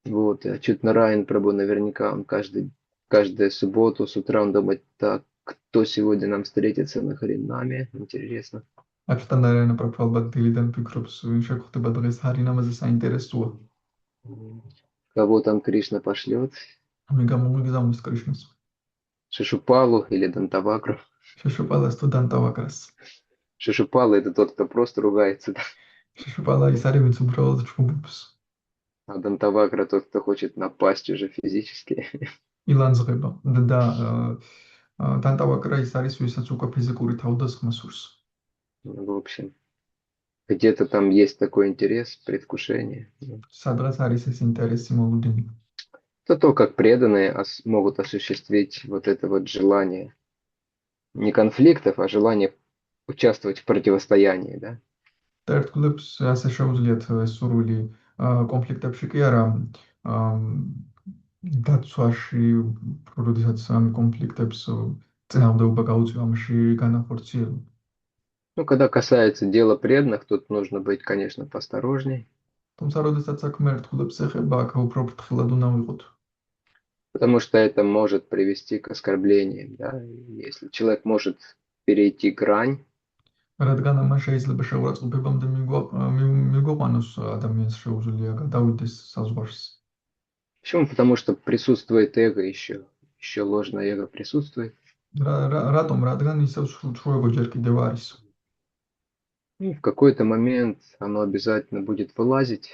Вот, а чуть Нараyan Прабhu наверняка он каждую субботу с утра он думает, так, кто сегодня нам встретится на Харинаме, интересно. აჩთან დარიანა პრაფუ ალბათ დილიდან ფიქრობს ვინ შეხვდება დღეს ჰარინამაზე საინტერესოა. Кого там Кришна пошлет? ვინ გამომიგზავნის კრიშნას? Шишупалу или Дантавакру? შეშუპალას თუ დანტავაკრას. Шишупала это тот, кто просто ругается, да? შეშუპალა ის არის ვინც უბრალოდ ჭუბობს. А Дантавакра тот, кто хочет напасть уже физически. ილანძღება და დანტავაკრა ის არის ვისაც უკვე ფიზიკური თავდასხმა სურს. Ну, в общем, где-то там есть такой интерес, предвкушение. სადღაც არის ეს ინტერესი მოლოდინი. Это то, как преданные могут осуществить вот это вот желание не конфликтов, а желание участвовать в противостоянии, да? და ერთგულებს ასე შეუძლიათ ეს სურვილი კონფლიქტებში კი არა დაცვაში, როდესაც ამ კონფლიქტებს წინააღმდეგობა გაუწია ამაში განახორციელება. Ну, когда касается дела преданных, тут нужно быть, конечно, поосторожней, თუმცა როდესაც საქმე ერთგულებს ეხება, აქ უფრო ფრთხილად უნდა ვიყოთ. потому что это может привести к оскорблениям, да? Если человек может перейти грань, რადგან ამან შეიძლება შეურაცხყოფებამდე მიგვიყვანოს ადამიანს შეუძლია გადავიდეს საზღვარს. почему? Потому что присутствует эго еще ложное эго присутствует. რატომ? რადგან ისევ სრულ ego ჯერ კიდევ არის. И в какой-то момент оно обязательно будет вылазить.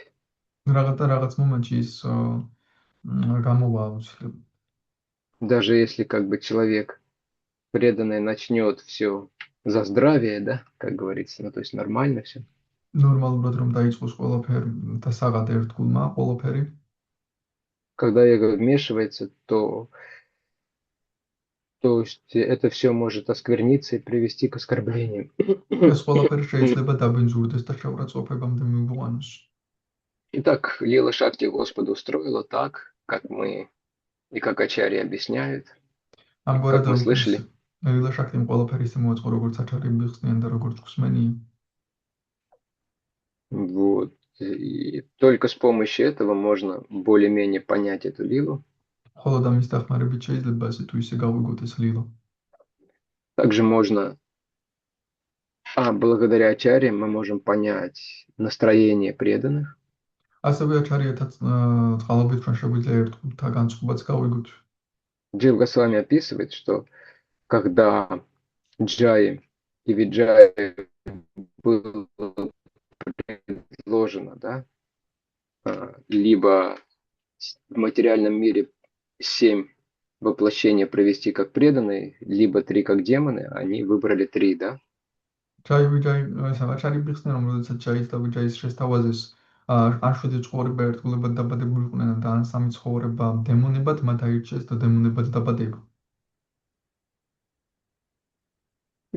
რაღაც მომენტში ის გამოვა აუცილებლად. Даже если как бы человек преданный начнет все за здравие, да, как говорится, ну то есть нормально все. ნორმალურად რომ დაიწყოს ყველაფერი და საღად ერთგულმა ყველაფერი, Когда эго вмешивается, то есть это все может оскверниться и привести к оскорблениям. ეს ყველაფერი შეიძლება დაბინძურდეს და შეურაცხყოფებამდე მივიყვანოს. Итак, Лила Шакти Господа устроила так, как мы и как Ачарьи объясняют, и как ამგვარად вы слышали. ლილა შაქტიმ ყველაფერი ისე მოაწყო, როგორც აჩარები ხსნიან და როგორც გსმენია. Вот. И только с помощью этого можно более-менее понять эту Лилу. მხოლოდ ამის დახმარებით შეიძლება ასე თუ ისე გავიგოთ ეს ლილა. Также можно, благодаря Ачарьям мы можем понять настроение преданных. ასევე აჩარიათა წყალობით ჩვენ შეგვიძლია ერთგულთა განწყობაც გავიგოთ. Джив Госвами описывает, что когда Джай и Виджай было предложено, да, либо в материальном мире 7 воплощения провести как преданные, либо 3 как демоны, они выбрали 3, да? ჯაი ვიჯაი ესა აჩარები ხსნიან, რომ როდესაც ჯაის და ვიჯაის შესთავაზეს ან 7 ცხოვრება ერთგულებად დაბადებულიყვნენ და ან 3 ცხოვრება დემონებად მათ აირჩიეს და დემონებად დაბადება.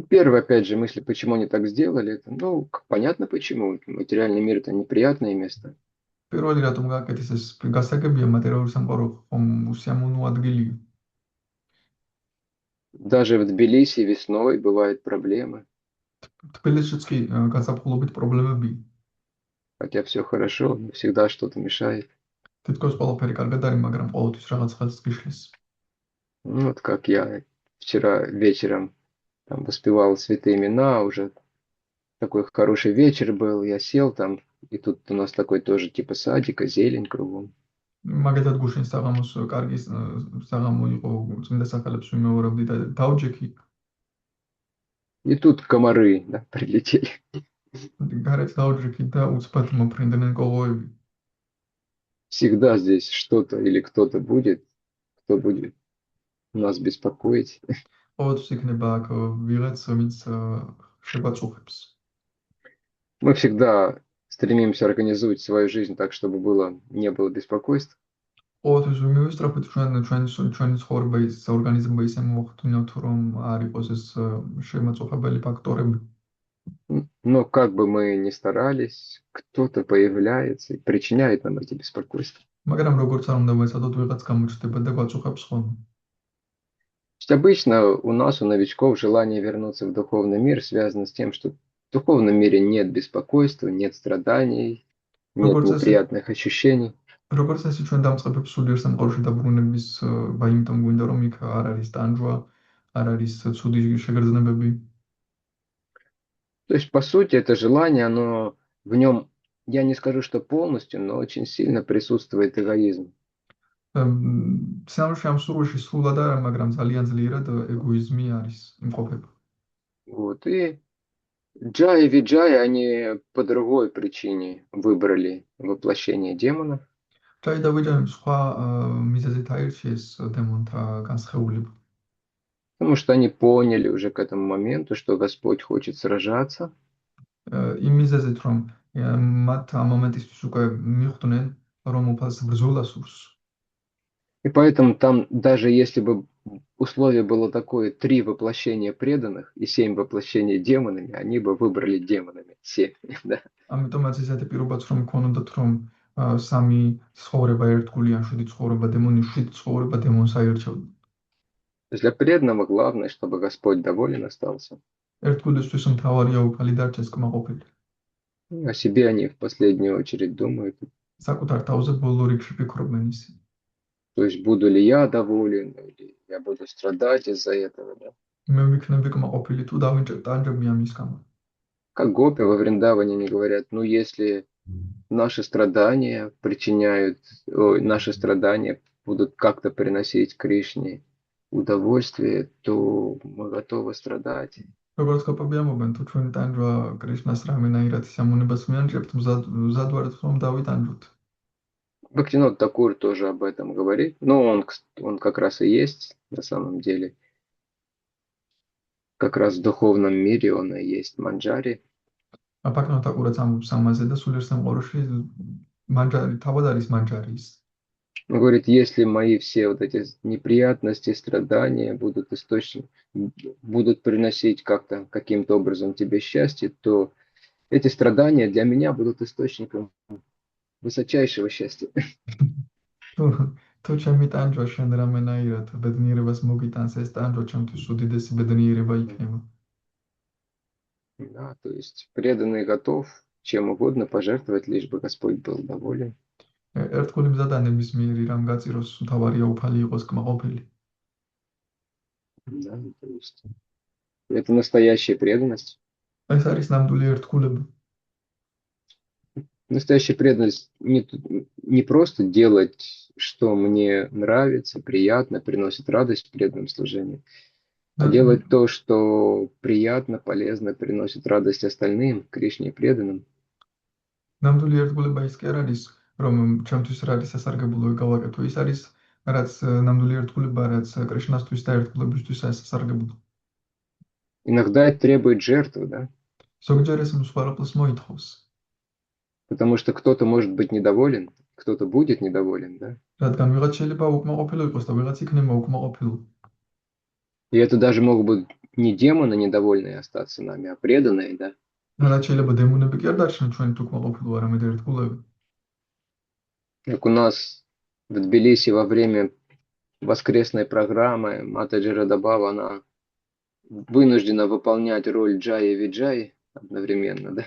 Первая, опять же, мысль, почему они так сделали, это, ну, понятно почему. Материальный мир – это неприятное место. პირველი რატომ გააკეთეს ეს გასაგებია მატერიალური სამყარო ხომ უსიამოვნო ადგილია. Даже в Тбилиси весной бывают проблемы. თბილისშიც კი გაზაფხულობით პრობლემებია. Хотя все хорошо, но всегда что-то мешает. თითქოს ყველაფერი კარგად არის, მაგრამ ყოველთვის რაღაც ხელს გიშლის. Ну, вот как я вчера вечером там воспевал святые имена, уже такой хороший вечер был, я сел там, и тут у нас такой тоже типа садика, зелень кругом. მაგათად გუშინ საღამოს კარგი საღამო იყო, წმინდა სახელებს ვიმეორებდი და დავჯექი. И тут комары, да, прилетели. გარეთ დავჯექი და უცბად მოფრინდნენ კოღოები. Всегда здесь что-то или кто-то будет, кто будет нас беспокоить. ყოველთვის იქნება აქ ვიღაც, ვინც შეგვაწუხებს. Мы всегда стремимся организовать свою жизнь так, чтобы не было беспокойств. ყოველთვის ვიმოვისწრაფოთ ჩვენი ცხოვრება ის ორგანიზება ისე მოხდინოთ, რომ არ იყოს ეს შემაწუხებელი ფაქტორები. Но как бы мы ни старались, кто-то появляется и причиняет нам эти беспокойства. მაგრამ როგორც არ უნდა ვეცადოთ, ვიღაც გამოჩნდება და გვაწუხებს ხოლმე. То есть обычно у нас, у новичков, желание вернуться в духовный мир связано с тем, что в духовном мире нет беспокойства, нет страданий, нет неприятных ощущений. როგორც ესე ჩვენ დამწყებებს სულიერ სამყაროში დაბრუნების, იმიტომ გვინდა რომ იქ არ არის ტანჯვა, არ არის ცუდი შეგრძნებები. То есть, по сути, это желание, оно в нем, я не скажу, что полностью, но очень сильно присутствует эгоизм. სამში ამ სურვილში სულად არა, მაგრამ ძალიან ძლიერად ეგოიზმი არის იმყოფება. Вот, и Джай и Виджай, они по другой причине выбрали воплощение демонов. ჯაი და ვიჯაი სხვა მიზეზით აირჩიეს დემონთა განსხეულება. Потому что они поняли уже к этому моменту, что Господь хочет сражаться. იმ მიზეზით, რომ მათ ამ მომენტისთვის უკვე მიხვდნენ, რომ უფალს ბრძოლა სურს. И поэтому там, даже если бы условие было такое, 3 воплощения преданных и 7 воплощений демонами, они бы выбрали демонами 7, да. ამიტომაც ისეთი პირობაც რომ ქონოდათ, რომ 3 ცხოვრება ერთგული ან 7 ცხოვრება დემონი, 7 ცხოვრება დემონს აირჩევდა. Для преданного главное, чтобы Господь доволен остался. ერთგულისთვის მთავარია უფალი დარჩეს კმაყოფილი. О себе они в последнюю очередь думают. საკუთარ თავზე ბოლო რიგში ფიქრობენ ისინი. То есть буду ли я доволен, или я буду страдать из-за этого, да? მე ვიქნები კმაყოფილი თუ დავინჭერ ტანჯები ამის გამო. Как гопи во Вриндаване они говорят, ну если наши страдания наши страдания будут как-то приносить Кришне удовольствие, то мы готовы страдать. როგორც გოპები ამბობენ, თუ ჩვენი ტანჯვა კრიშნას რამენაირად სიამოვნებას მიანჭებთ, მზად ვართ რომ დავიტანჯოთ. Бхактинот Такур тоже об этом говорит. Но он как раз и есть на самом деле. Как раз в духовном мире он и есть Манджари. აფაკნოთა ყურაც ამბობს ამაზე და სულიერ სამყაროში მანჯარი თავად არის მანჯარის. Он говорит, если мои все вот эти неприятности, страдания будут приносить как-то, каким-то образом тебе счастье, то эти страдания для меня будут источником высочайшего счастья. თუ ჩემი ტანჯვა შენ რამენაირად ბედნიერებას მოგიტანს, ეს ტანჯვა ჩემთვის უდიდესი ბედნიერება იქნება. Да, то есть преданный готов чем угодно пожертвовать, лишь бы Господь был доволен. ერთგული მზადანების მიერი რამ გაწიროს, თავარია უფალი იყოს კმაყოფილი. Да, то есть это настоящая преданность. ეს არის ნამდვილი ერთგულება. Настоящая преданность не просто делать, что мне нравится, приятно, приносит радость в преданном служении, а делать то, что приятно, полезно, приносит радость остальным, Кришне преданным. ნამდვილი ერთგულება ის კი არ არის, რომ ჩემთვის რა არის სასარგებლო გავაკეთო, ის არის რაც ნამდვილი ერთგულება, რაც კრიშნასთვის და ერთგულებისთვის სასარგებლო. Иногда это требует жертвы, да? ზოგჯერ ეს მსხვერპლს მოითხოვს. Потому что кто-то может быть недоволен, кто-то будет недоволен, да? რადგან ვიღაც შეიძლება უკმაყოფილო იყოს და ვიღაც იქნება უკმაყოფილო. И это даже могут быть не демоны недовольные остаться нами, а преданные, да? რაც შეიძლება დემონები კი არ დარჩნენ ჩვენით უკმაყოფილო, არამედ ერთგულები. Как у нас в Тбилиси во время воскресной программы Матаджи Радабава, она вынуждена выполнять роль Джаи и Виджаи одновременно, да?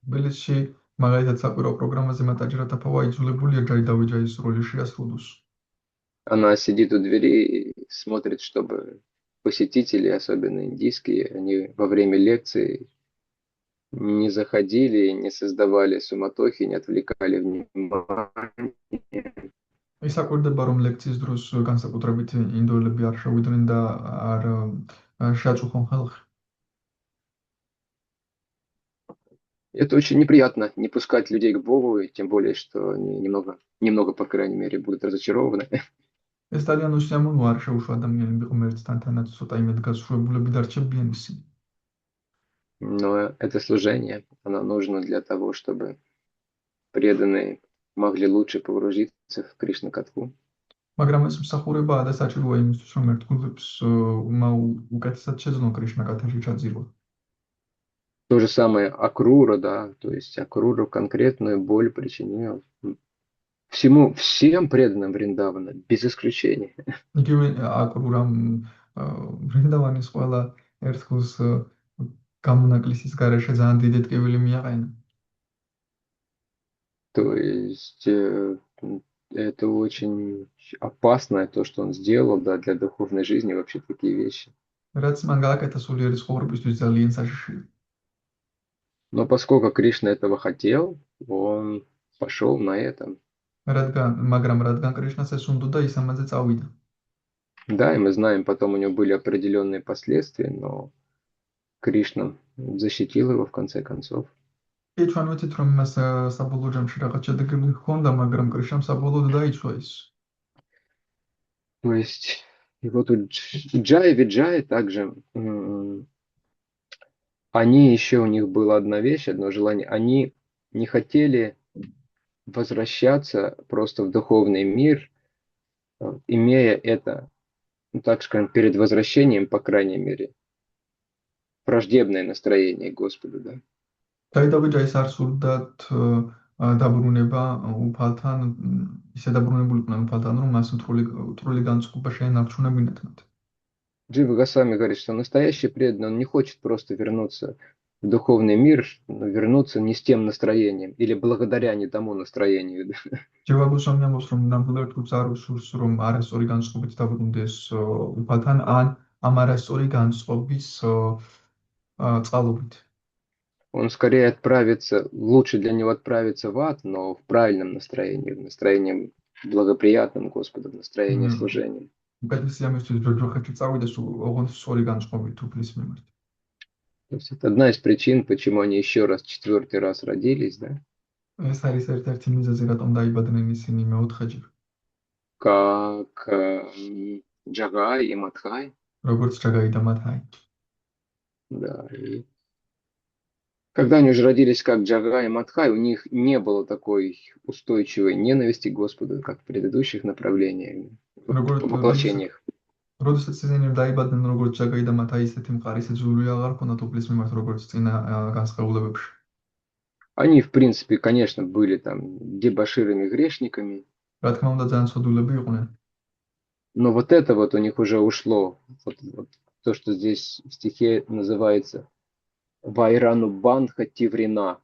თბილისში მაგალითად საკვირაო პროგრამაზე მატაჯი რატაფავა იძულებულია ჯაი და ვიჯაის როლი შეასრულოს. Она сидит у двери и смотрит, чтобы посетители, особенно индийские, они во время лекции не заходили, не создавали суматохи, не отвлекали внимание. ის აკვირდება, რომ ლექციის დროს განსაკუთრებით ინდოელები არ შევიდნენ და არ შეაწუხონ ხალხი. Это очень неприятно, не пускать людей к Богу, и тем более, что они немного, по крайней мере, будут разочарованы. ეს ძალიან უსიამოვნოა, არ შეუშვა ადამიანები ღმერთთან, თანაც ცოტა იმედ გასშვებულები დარჩებიან ისინი. Но это служение, оно нужно для того, чтобы преданные могли лучше погрузиться в Кришна-катху. მაგრამ ეს მსახურებაა და საჭიროა იმისთვის, რომ ერთგულებს უკეთესად შეძლონ კრიშნა-კათაში ჩაძირვა. То же самое Акрура, да, то есть Акрура конкретную боль причинил всем преданным Вриндавана, без исключения. იგივე აკრურამ ვრინდავანის ყველა ერთგულს გამონაკლისის გარეშე ძალიან დიდი ტკივილი მიაყენა. То есть это очень опасно, то, что он сделал, да, для духовной жизни, вообще такие вещи. რაც მან გააკეთა სულიერი ცხოვრებისთვის ძალიან საშიშია. Но поскольку Кришна этого хотел, он пошел на это. მაგრამ რადგან კრიშნას ეს უნდოდა, ის ამაზე წავიდა. Да, и мы знаем, потом у него были определенные последствия, но Кришна защитил его в конце концов. კი ჩვენ ვიცით, რომ მას საბოლოო ჯამში რაღაც შედეგები ჰქონდა, მაგრამ კრიშნამ საბოლოოდ დაიცვა ის. То есть, и вот у Джай и Виджай также, они еще, у них была одна вещь, одно желание, они не хотели возвращаться просто в духовный мир, имея это, ну, так скажем, перед возвращением, по крайней мере, враждебное настроение к Господу, да. ჯაი და ვიჯაის არ სურდათ დაბრუნება უფალთან, ისე დაბრუნებულიყვნენ უფალთან, რომ მას მთვრული განწყობა შეენარჩუნებინათ მათ. Джива Госвами говорит, что настоящий преданный, он не хочет просто вернуться в духовный мир, но вернуться не с тем настроением или благодаря не тому настроению. ჯივა გოსვამი ამბობს, რომ ნამდვილ ერთგულს არ უსურს, რომ არასწორი განწყობით დაბრუნდეს უფალთან, ან ამ არასწორი განწყობის წყალობით. Он скорее отправится, лучше для него отправиться в ад, но в правильном настроении, в настроении благоприятном Господу, в настроении служения. То есть это одна из причин, почему они еще раз, четвертый раз родились, да? ეს არის ერთ-ერთი მიზეზი, რატომ დაიბადნენ ისინი მეოთხეჯერ. как Джагай и Матхай. როგორც ჯაგაი და მათაი. Да, и когда они уже родились как Джагай и Матхай, у них не было такой устойчивой ненависти к Господу, как в предыдущих направлениях, вот, როგორც როდესაც воплощениях. როდესაც ისინი დაიბადნენ როგორც ჯაგაი და მათაი, ისეთი მყარი სიძულვილი აღარ ჰქონდათ უფლის მიმართ, როგორც წინა განსხეულებებში. Они, в принципе, конечно, были там дебоширыми грешниками, რა თქმა უნდა, ძალიან ცოდულები იყვნენ. но вот это вот у них уже ушло. Вот то, что здесь в стихе называется «Вайрану банха тиврина».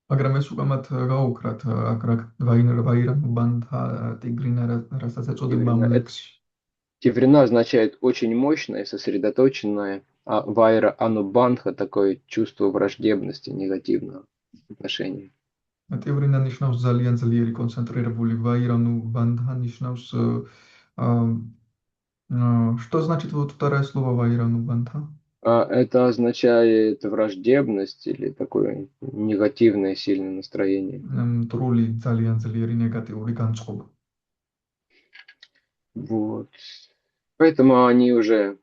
მაგრამ ეს უკვე მათ გაუქრათ აქ რა ვაირან ბანთა ტიგრინა რასაც ეწოდება ამ ლექსში. Тиврина означает очень мощное, сосредоточенное, а вайра анубандха такое чувство враждебности, негативного отношения. ტიგრინა ნიშნავს ძალიან ძლიერი კონცენტრირებული, ვაირანუ ბანთა ნიშნავს что значит вот второе слово ваирану бандха? Это означает враждебность или такое негативное сильное настроение. Трули ძალიან ძლიერი ნეგატიური განწყობა. Вот. Поэтому они уже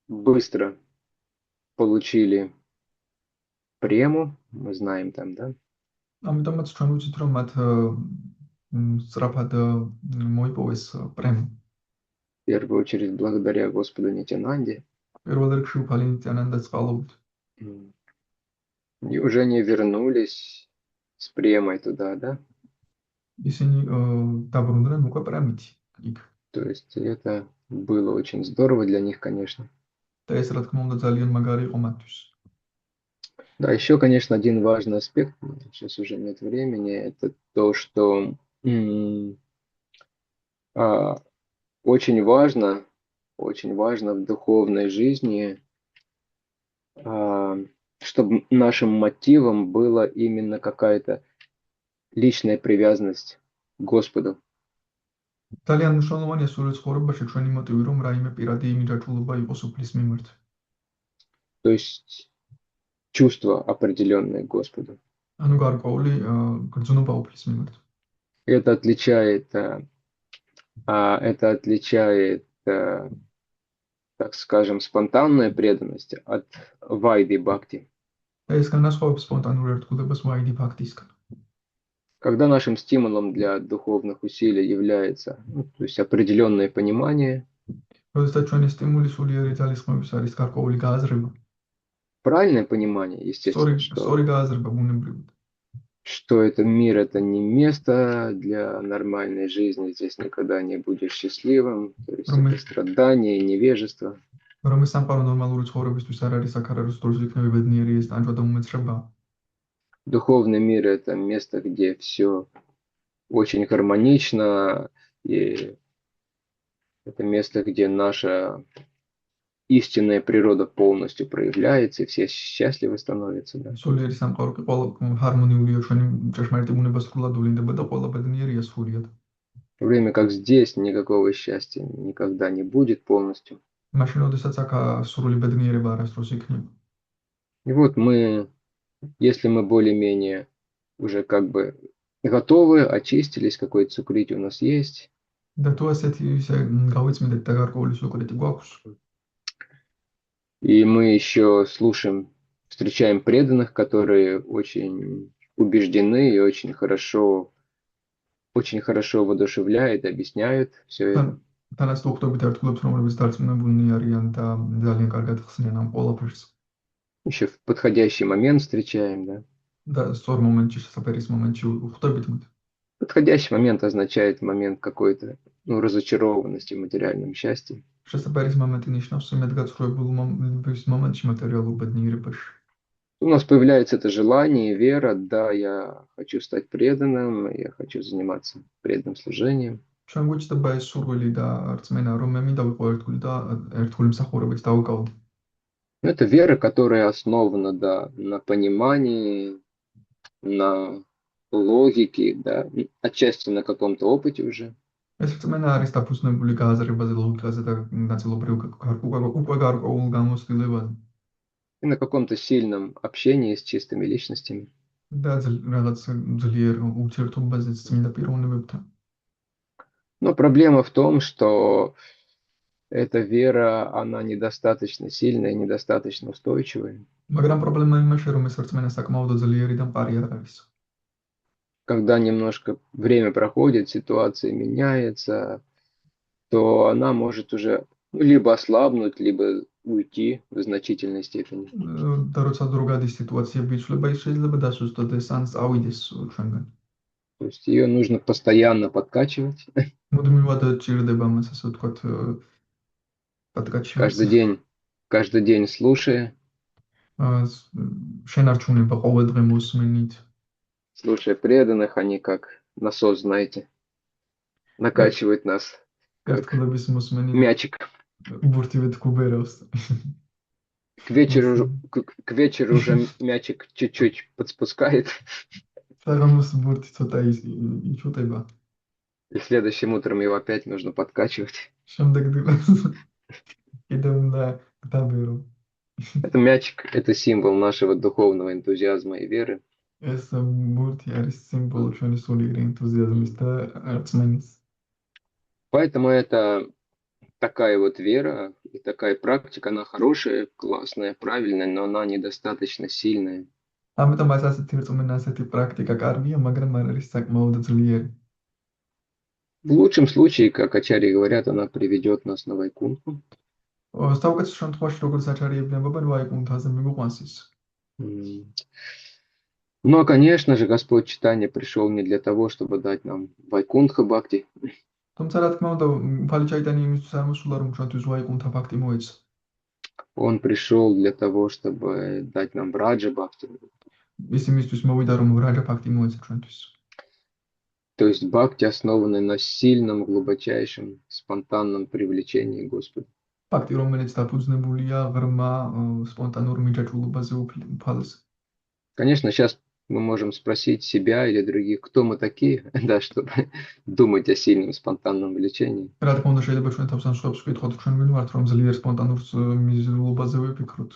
быстро получили прему, мы знаем там, да? ამიტომაც ჩვენ ვიცით, რომ მათ სწრაფად მოიპოვეს პრემი. В первую очередь благодаря Господу Нитянанде. პირველ რიგში უფალი ნიტიანანდას წყალობით. И уже не вернулись с премой туда, да? ისინი დაბრუნდნენ უკვე პრემით იქ. То есть это было очень здорово для них, конечно. და ეს რა თქმა უნდა ძალიან მაგარი იყო матთვის. Да, еще, конечно, один важный аспект, сейчас уже нет времени, это то, что очень важно в духовной жизни, чтобы нашим мотивом была именно какая-то личная привязанность к Господу. ძალიან მნიშვნელოვანია სულ ცხოვრებაში ჩვენი მოტივი, რომ რაიმე პირადი იმიჯაჭულობა იყოს უფლის მიმართ. То есть чувство определенное к Господу. ანუ გარკვეული გრძნობა უფლის მიმართ. Это отличает, так скажем, спонтанную преданность от вайды бхакти. ეს განასხვავებს სპონტანურ ერთგულებას ვაიდი ბхактისგან. Когда нашим стимулом для духовных усилий является, то есть определенное понимание. როდესაც ჩვენი სტიმული სულიერი ძალისხმევის არის გარკვეული გააზრება. Правильное понимание, естественно, что этот мир это не место для нормальной жизни, здесь никогда не будешь счастливым, то есть это страдание, невежество. Духовный мир это место, где все очень гармонично, и это место, где наша истинная природа полностью проявляется, и все счастливы становятся. Да? В то время как здесь никакого счастья никогда не будет полностью. И вот мы, если мы более-менее уже как бы готовы, очистились, какой-то сукрити у нас есть. И мы еще слушаем, встречаем преданных, которые очень убеждены и очень хорошо воодушевляют, объясняют все это. Еще в подходящий момент встречаем, да? Подходящий момент означает момент какой-то разочарованности в материальном счастье. У нас появляется это желание, вера, да, я хочу стать преданным, я хочу заниматься преданным служением. Это вера, которая основана, да, на понимании, на логике, да, отчасти на каком-то опыте уже. И на каком-то сильном общении с чистыми личностями. და რაღაც ძლიერ ურთიერთობაზეც წმინდა პიროვნებებთან. Но проблема в том, что эта вера, она недостаточно сильная, недостаточно устойчивая. მაგრამ პრობლემა იმაშია, რომ ეს რწმენა საკმაოდ ძლიერი და მყარი არ არის. Когда немножко время проходит, ситуация меняется, то она может уже либо ослабнуть, либо уйти в значительной степени. და როცა დრო გადის სიტუაციები იცვლება, ის შეიძლება დასუსტდეს ან წავიდეს ჩვენგან. То есть ее нужно постоянно подкачивать, მუდმივად ჭირდება მას, ასე ვთქვათ, каждый подкачиваться. день слушая, შენარჩუნება ყოველდღე მოსმენით. слушая преданных, они как насос, знаете, накачивают нас, как გართულების მოსმენით мячик. ბურთივით გუბერავს. К вечеру уже мячик чуть-чуть подспускает, საღამოს ბურთი ცოტა იჩუტება. и следующим утром его опять нужно подкачивать. შემდეგ დილას კიდევ უნდა გდაბერო. Это мячик, это символ нашего духовного энтузиазма и веры. ეს ბურთი არის სიმბოლო ჩვენი სულიერი ენთუზიაზმის და რწმენის. Поэтому это такая вот вера и такая практика, она хорошая, классная, правильная, но она недостаточно сильная. ამიტომ ეს ასეთი რწმენა, ასეთი პრაქტიკა კარგია, მაგრამ არ არის საკმაოდ ძლიერი. В лучшем случае, как ачарьи говорят, она приведет нас на Вайкунху. საუკეთესო შემთხვევაში, როგორც აჩარიები ამბობენ, ვაიკუნთაზე მიგვიყვანს ის. Но, конечно же, Господь Чайтанья пришел не для того, чтобы дать нам Вайкунтха Бхакти. თუმცა რა თქმა უნდა, ფალი ჩაიტანი იმისთვის არ მოსულა, რომ ჩვენთვის ვაიკუნთა ფაქტი მოეცა. Он пришел для того, чтобы дать нам Браджа Бхакти. ის იმისთვის მოვიდა, რომ რაჯა ფაქტი მოეცა ჩვენთვის. То есть Бхакти, основанный на сильном, глубочайшем, спонтанном привлечении Господа. ფაქტი, რომელიც დაფუძნებულია ღრმა, სპონტანურ მიჯაჭვულობაზე უფალს. Конечно, сейчас мы можем спросить себя или других, кто мы такие, да, чтобы думать о сильном, спонтанном влечении. რა თქმა უნდა, შეიძლება ჩვენ თავს ან სხვებს ვკითხოთ, ჩვენ ვინ ვართ, რომ ძლიერ სპონტანურ მიჯაჭვულობაზე ვიფიქროთ.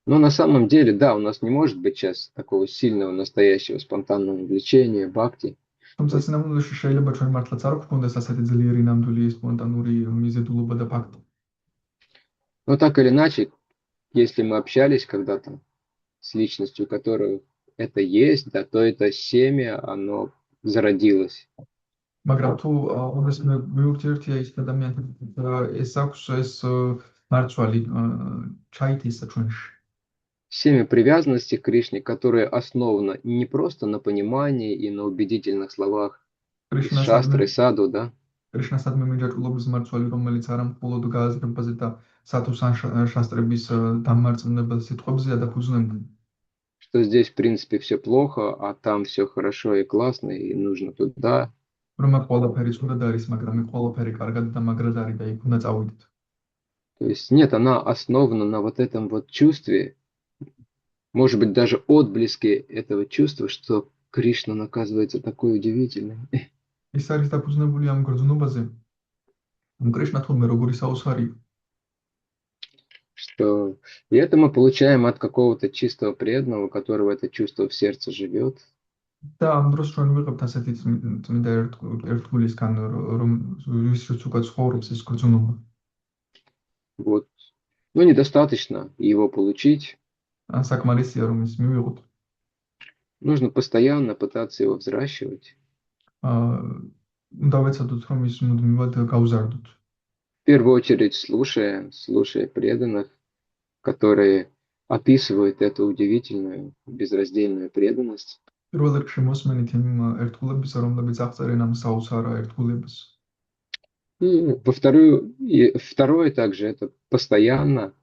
Но на самом деле, да, у нас не может быть сейчас такого сильного, настоящего, спонтанного влечения, бхакти. თუმცა სინამდვილეში შეიძლება ჩვენ მართლაც არ გვქონდეს ასეთი ძლიერი ნამდვილი სპონტანური მიზედულობა და ფაქტი. Но так или иначе, если мы общались когда-то с личностью, которая это есть, да, то это семя, оно зародилось. მაგრამ თუ ოდესმე მიურთიერთია ის ადამიანთან, ეს აქვს ეს მარცვალი ჩაითისა ჩვენში. Семя привязанности к Кришне, которое основано не просто на понимании и на убедительных словах из шастры, саду, да? კრიშნასადმი მიჯაჭვულობის მარცვალი, რომელიც არა მხოლოდ გააზრებაზე და სათუს ან შასტრების დამარწმუნებელ სიტყვებზეა დაფუძნებული. Что здесь, в принципе, все плохо, а там все хорошо и классно, и нужно туда. რომ ყველაფერი ცუდად არის, მაგრამ ყველაფერი კარგად და მაგრად არის და იქ უნდა წავიდეთ. То есть нет, она основана на вот этом вот чувстве, может быть, даже отблеске этого чувства, что Кришна, оказывается, такой удивительный. ის არის დაფუძნებული ამ გრძნობაზე, რომ კრიშნა თურმე როგორი საოცარია. Что и это мы получаем от какого-то чистого преданного, у которого это чувство в сердце живет. და ამ დროს ჩვენ ვიღებთ ასეთი წმინდა ერთგულისგან, რომ ვისაც უკაც ცხოვრობს ეს გრძნობა. Вот. Но недостаточно его получить. საკმარისია რომ ის მივიღოთ. Нужно постоянно пытаться его взращивать. უნდა ვეცადოთ რომ ის მუდმივად გავზარდოთ. В первую очередь слушая преданных, которые описывают эту удивительную, безраздельную преданность. პირველ რიგში მოსმენით იმ ერთგულებისა, რომლებიც აღწერენ ამ საოცარ ერთგულებას. Второе также это постоянно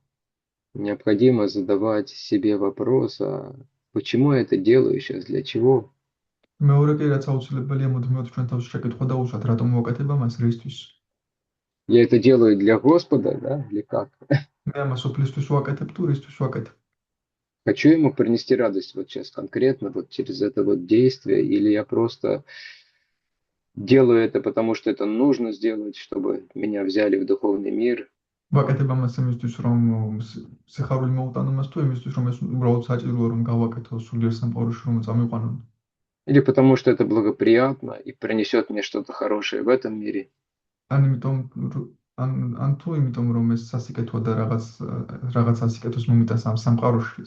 необходимо задавать себе вопрос, а почему я это делаю сейчас, для чего? მეორე კი რაც აუცილებელია მუდმივად ჩვენ თავს შეკითხვა დავუშვათ, რატომ მოვაკეთებ ამას, რისთვის? Я это делаю для Господа, да, или как? მე ამას უფლისთვის ვაკეთებ თუ რისთვის ვაკეთებ? Хочу ему принести радость вот сейчас конкретно, вот через это вот действие, или я просто делаю это, потому что это нужно сделать, чтобы меня взяли в духовный мир. ვაკეთებ ამას იმისთვის, რომ სიხარული მოუტანო მას თუ იმისთვის, რომ ეს უბრალოდ საჭიროა, რომ გავაკეთო სულიერ სამყაროში, რომ წამიყვანო. Или потому что это благоприятно и принесет мне что-то хорошее в этом мире. ან იმიტომ ან ან თუ იმიტომ, რომ ეს სასიკეთოა და რაღაც სასიკეთოს მომიტანს ამ სამყაროში.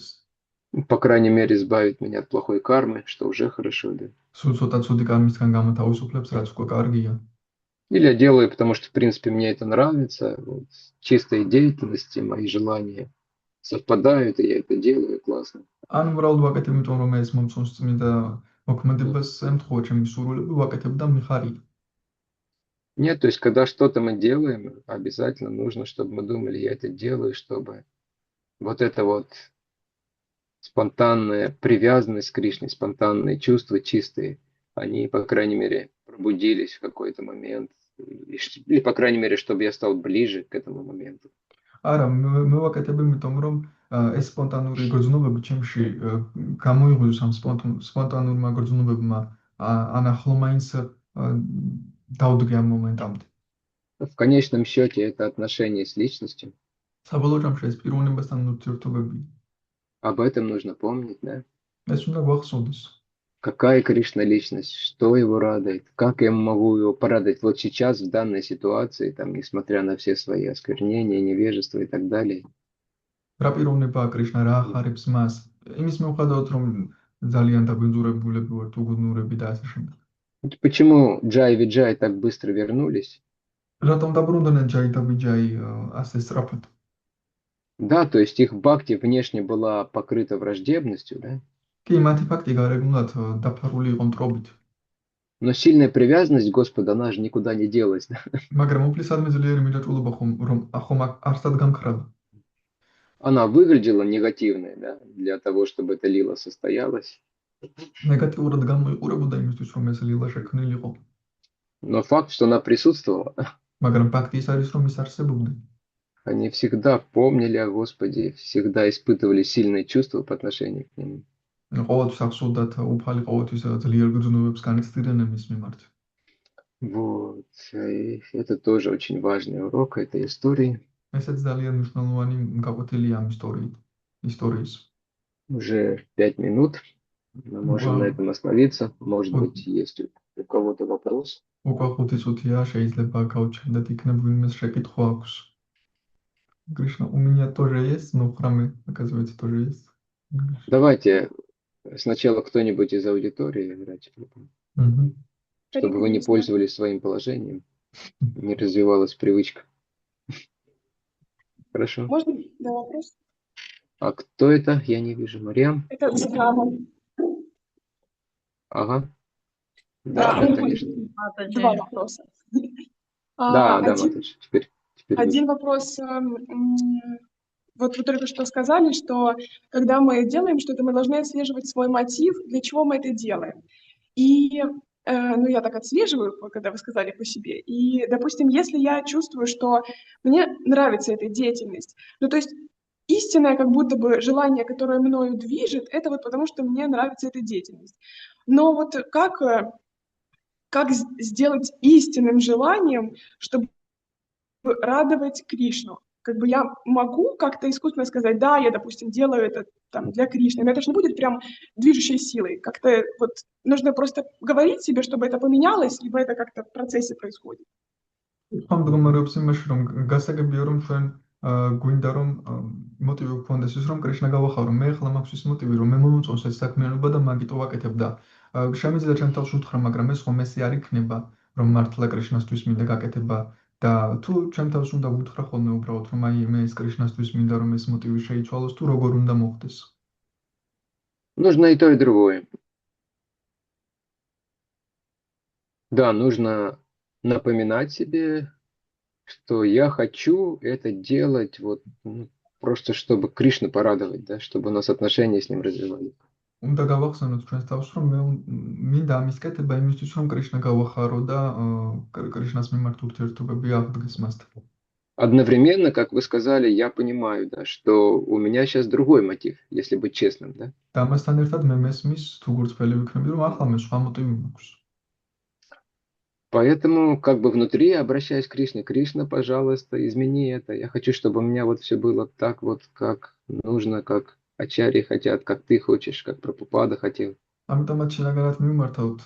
По крайней мере, избавит меня от плохой кармы, что уже хорошо, да. სულ ცოტა ცუდი კარმისგან გამოთავისუფლებს, რაც უკვე კარგია. Или я делаю, потому что, в принципе, мне это нравится. Вот, чистой деятельности мои желания совпадают, и я это делаю, классно. ან უბრალოდ ვაკეთებ, იმიტომ რომ ეს მომწონს წმინდა მოქმედებას ემთხვევა ჩემი სურვილები, ვაკეთებ და მიხარია. Нет, то есть, когда что-то мы делаем, обязательно нужно, чтобы мы думали, я это делаю, чтобы вот это вот спонтанная привязанность к Кришне, спонтанные чувства чистые, они, по крайней мере, пробудились в какой-то момент. Или, по крайней мере, чтобы я стал ближе к этому моменту. არა, მე ვაკეთებ, იმიტომ რომ ეს სპონტანური გრძნობები ჩემში გამოიღვიოს ამ სპონტანურმა გრძნობებმა ანახლო მაინც დაუდგე ამ მომენტამდე. В конечном счете это отношение с личностью. საბოლოო ჯამში ეს პიროვნებასთან ურთიერთობებია. Об этом нужно помнить, да? ეს უნდა გვახსოვდეს. Какая Кришна личность, что его радует, как я могу его порадовать вот сейчас, в данной ситуации, там, несмотря на все свои осквернения, невежество и так далее. რა პიროვნებაა კრიშნა, რა ახარებს მას? იმის მიუხედავად, რომ ძალიან დაგვინძურებულები ვართ, უგუნურები და ასე შემდეგ. Почему Джай и Виджай так быстро вернулись? რატომ დაბრუნდნენ ჯაი და ვიჯაი ასე სწრაფად? Да, то есть их бхакти внешне была покрыта враждебностью, да? კი, მათი ფაქტი გარეგნულად დაფარული იყო მტრობით. Но сильная привязанность Господа, она же никуда не делась. Да? მაგრამ უფლისადმი ძლიერი მიჯაჭვულობა ხომ არსად გამქრალა. Она выглядела негативной, да, для того, чтобы эта лила состоялась. ნეგატიურად გამოიყურებოდა იმისთვის, რომ ეს ლილა შექმნილიყო. Но факт, что она присутствовала, მაგრამ ფაქტი ის არის, რომ ის არსებობდა. они всегда помнили о Господе, всегда испытывали сильные чувства по отношению к Нему. ყოველთვის ახსოვდათ უფალი, ყოველთვის ძლიერ გრძნობებს განიცდიდნენ მის მიმართ. Вот, и это тоже очень важный урок этой истории. ესეც ძალიან მნიშვნელოვანი გაკვეთილია ამ ისტორიის. Уже 5 минут, мы можем на этом остановиться. Может быть, есть у кого-то вопрос? უკვე 5 წუთია, შეიძლება გავჩერდეთ, იქნებ ვინმეს შეკითხვა აქვს. Кришна, у меня тоже есть, но в храме, оказывается, тоже есть. Давайте сначала кто-нибудь из аудитории, чтобы вы не пользовались своим положением, не развивалась привычка. Хорошо. Можно да, вопрос? А кто это? Я не вижу. Мариам? Это Здрава. Ага. Да, конечно. Два вопроса. Да, Матыч, теперь один вопрос. Вот вы только что сказали, что когда мы делаем что-то, мы должны отслеживать свой мотив, для чего мы это делаем. И ну, я так отслеживаю, когда вы сказали по себе. И, допустим, если я чувствую, что мне нравится эта деятельность, ну, то есть истинное как будто бы желание, которое мною движет, это вот потому, что мне нравится эта деятельность. Но вот как сделать истинным желанием, чтобы радовать Кришну? Как бы я могу как-то искусственно сказать, да, я, допустим, делаю это там, для Кришны, но это же не будет прям движущей силой. Как-то вот нужно просто говорить себе, чтобы это поменялось, либо это как-то в процессе происходит. გვინდა რომ მოტივი გქონდეს ის რომ კრიშნა გავახარო მე ახლა მაქვს ის მოტივი რომ მე მომწონს ეს საქმიანობა და მაგიტო ვაკეთებ და შემიძლია ჩემ თავს უთხრა მაგრამ ეს ხომ ესე არ იქნება რომ მართლა კრიშნასთვის მინდა გაკეთება და თუ ჩემ თავს უნდა უთხრა ხოლმე უბრალოდ რომ აი მე ეს კრიშნასთვის მინდა რომ ეს მოტივი შეიცვალოს თუ როგორ უნდა მოხდეს Нужно и то, и другое. Да, нужно напоминать себе, что я хочу это делать вот просто чтобы Кришну порадовать, да, чтобы у нас отношения с ним развивались. უნდა გავახსენოთ ჩვენს თავს რომ მე მინდა ამის კეთება იმისთვის რომ კრიშნა გავახარო და კრიშნას მიმართ ურთიერთობები აღდგეს მასთან. Одновременно, как вы сказали, я понимаю, да, что у меня сейчас другой мотив, если быть честным, да? და ამასთან ერთად მე მესმის თუ გულწრფელი ვიქნები რომ ახლა მე სხვა მოტივი მაქვს. Поэтому как бы внутри я обращаюсь к Кришне. Кришна, пожалуйста, измени это. Я хочу, чтобы у меня вот все было так вот, как нужно, как ачарьи хотят, как ты хочешь, как Прабхупада хотел. ამიტომაც შინაგანად მიმართავთ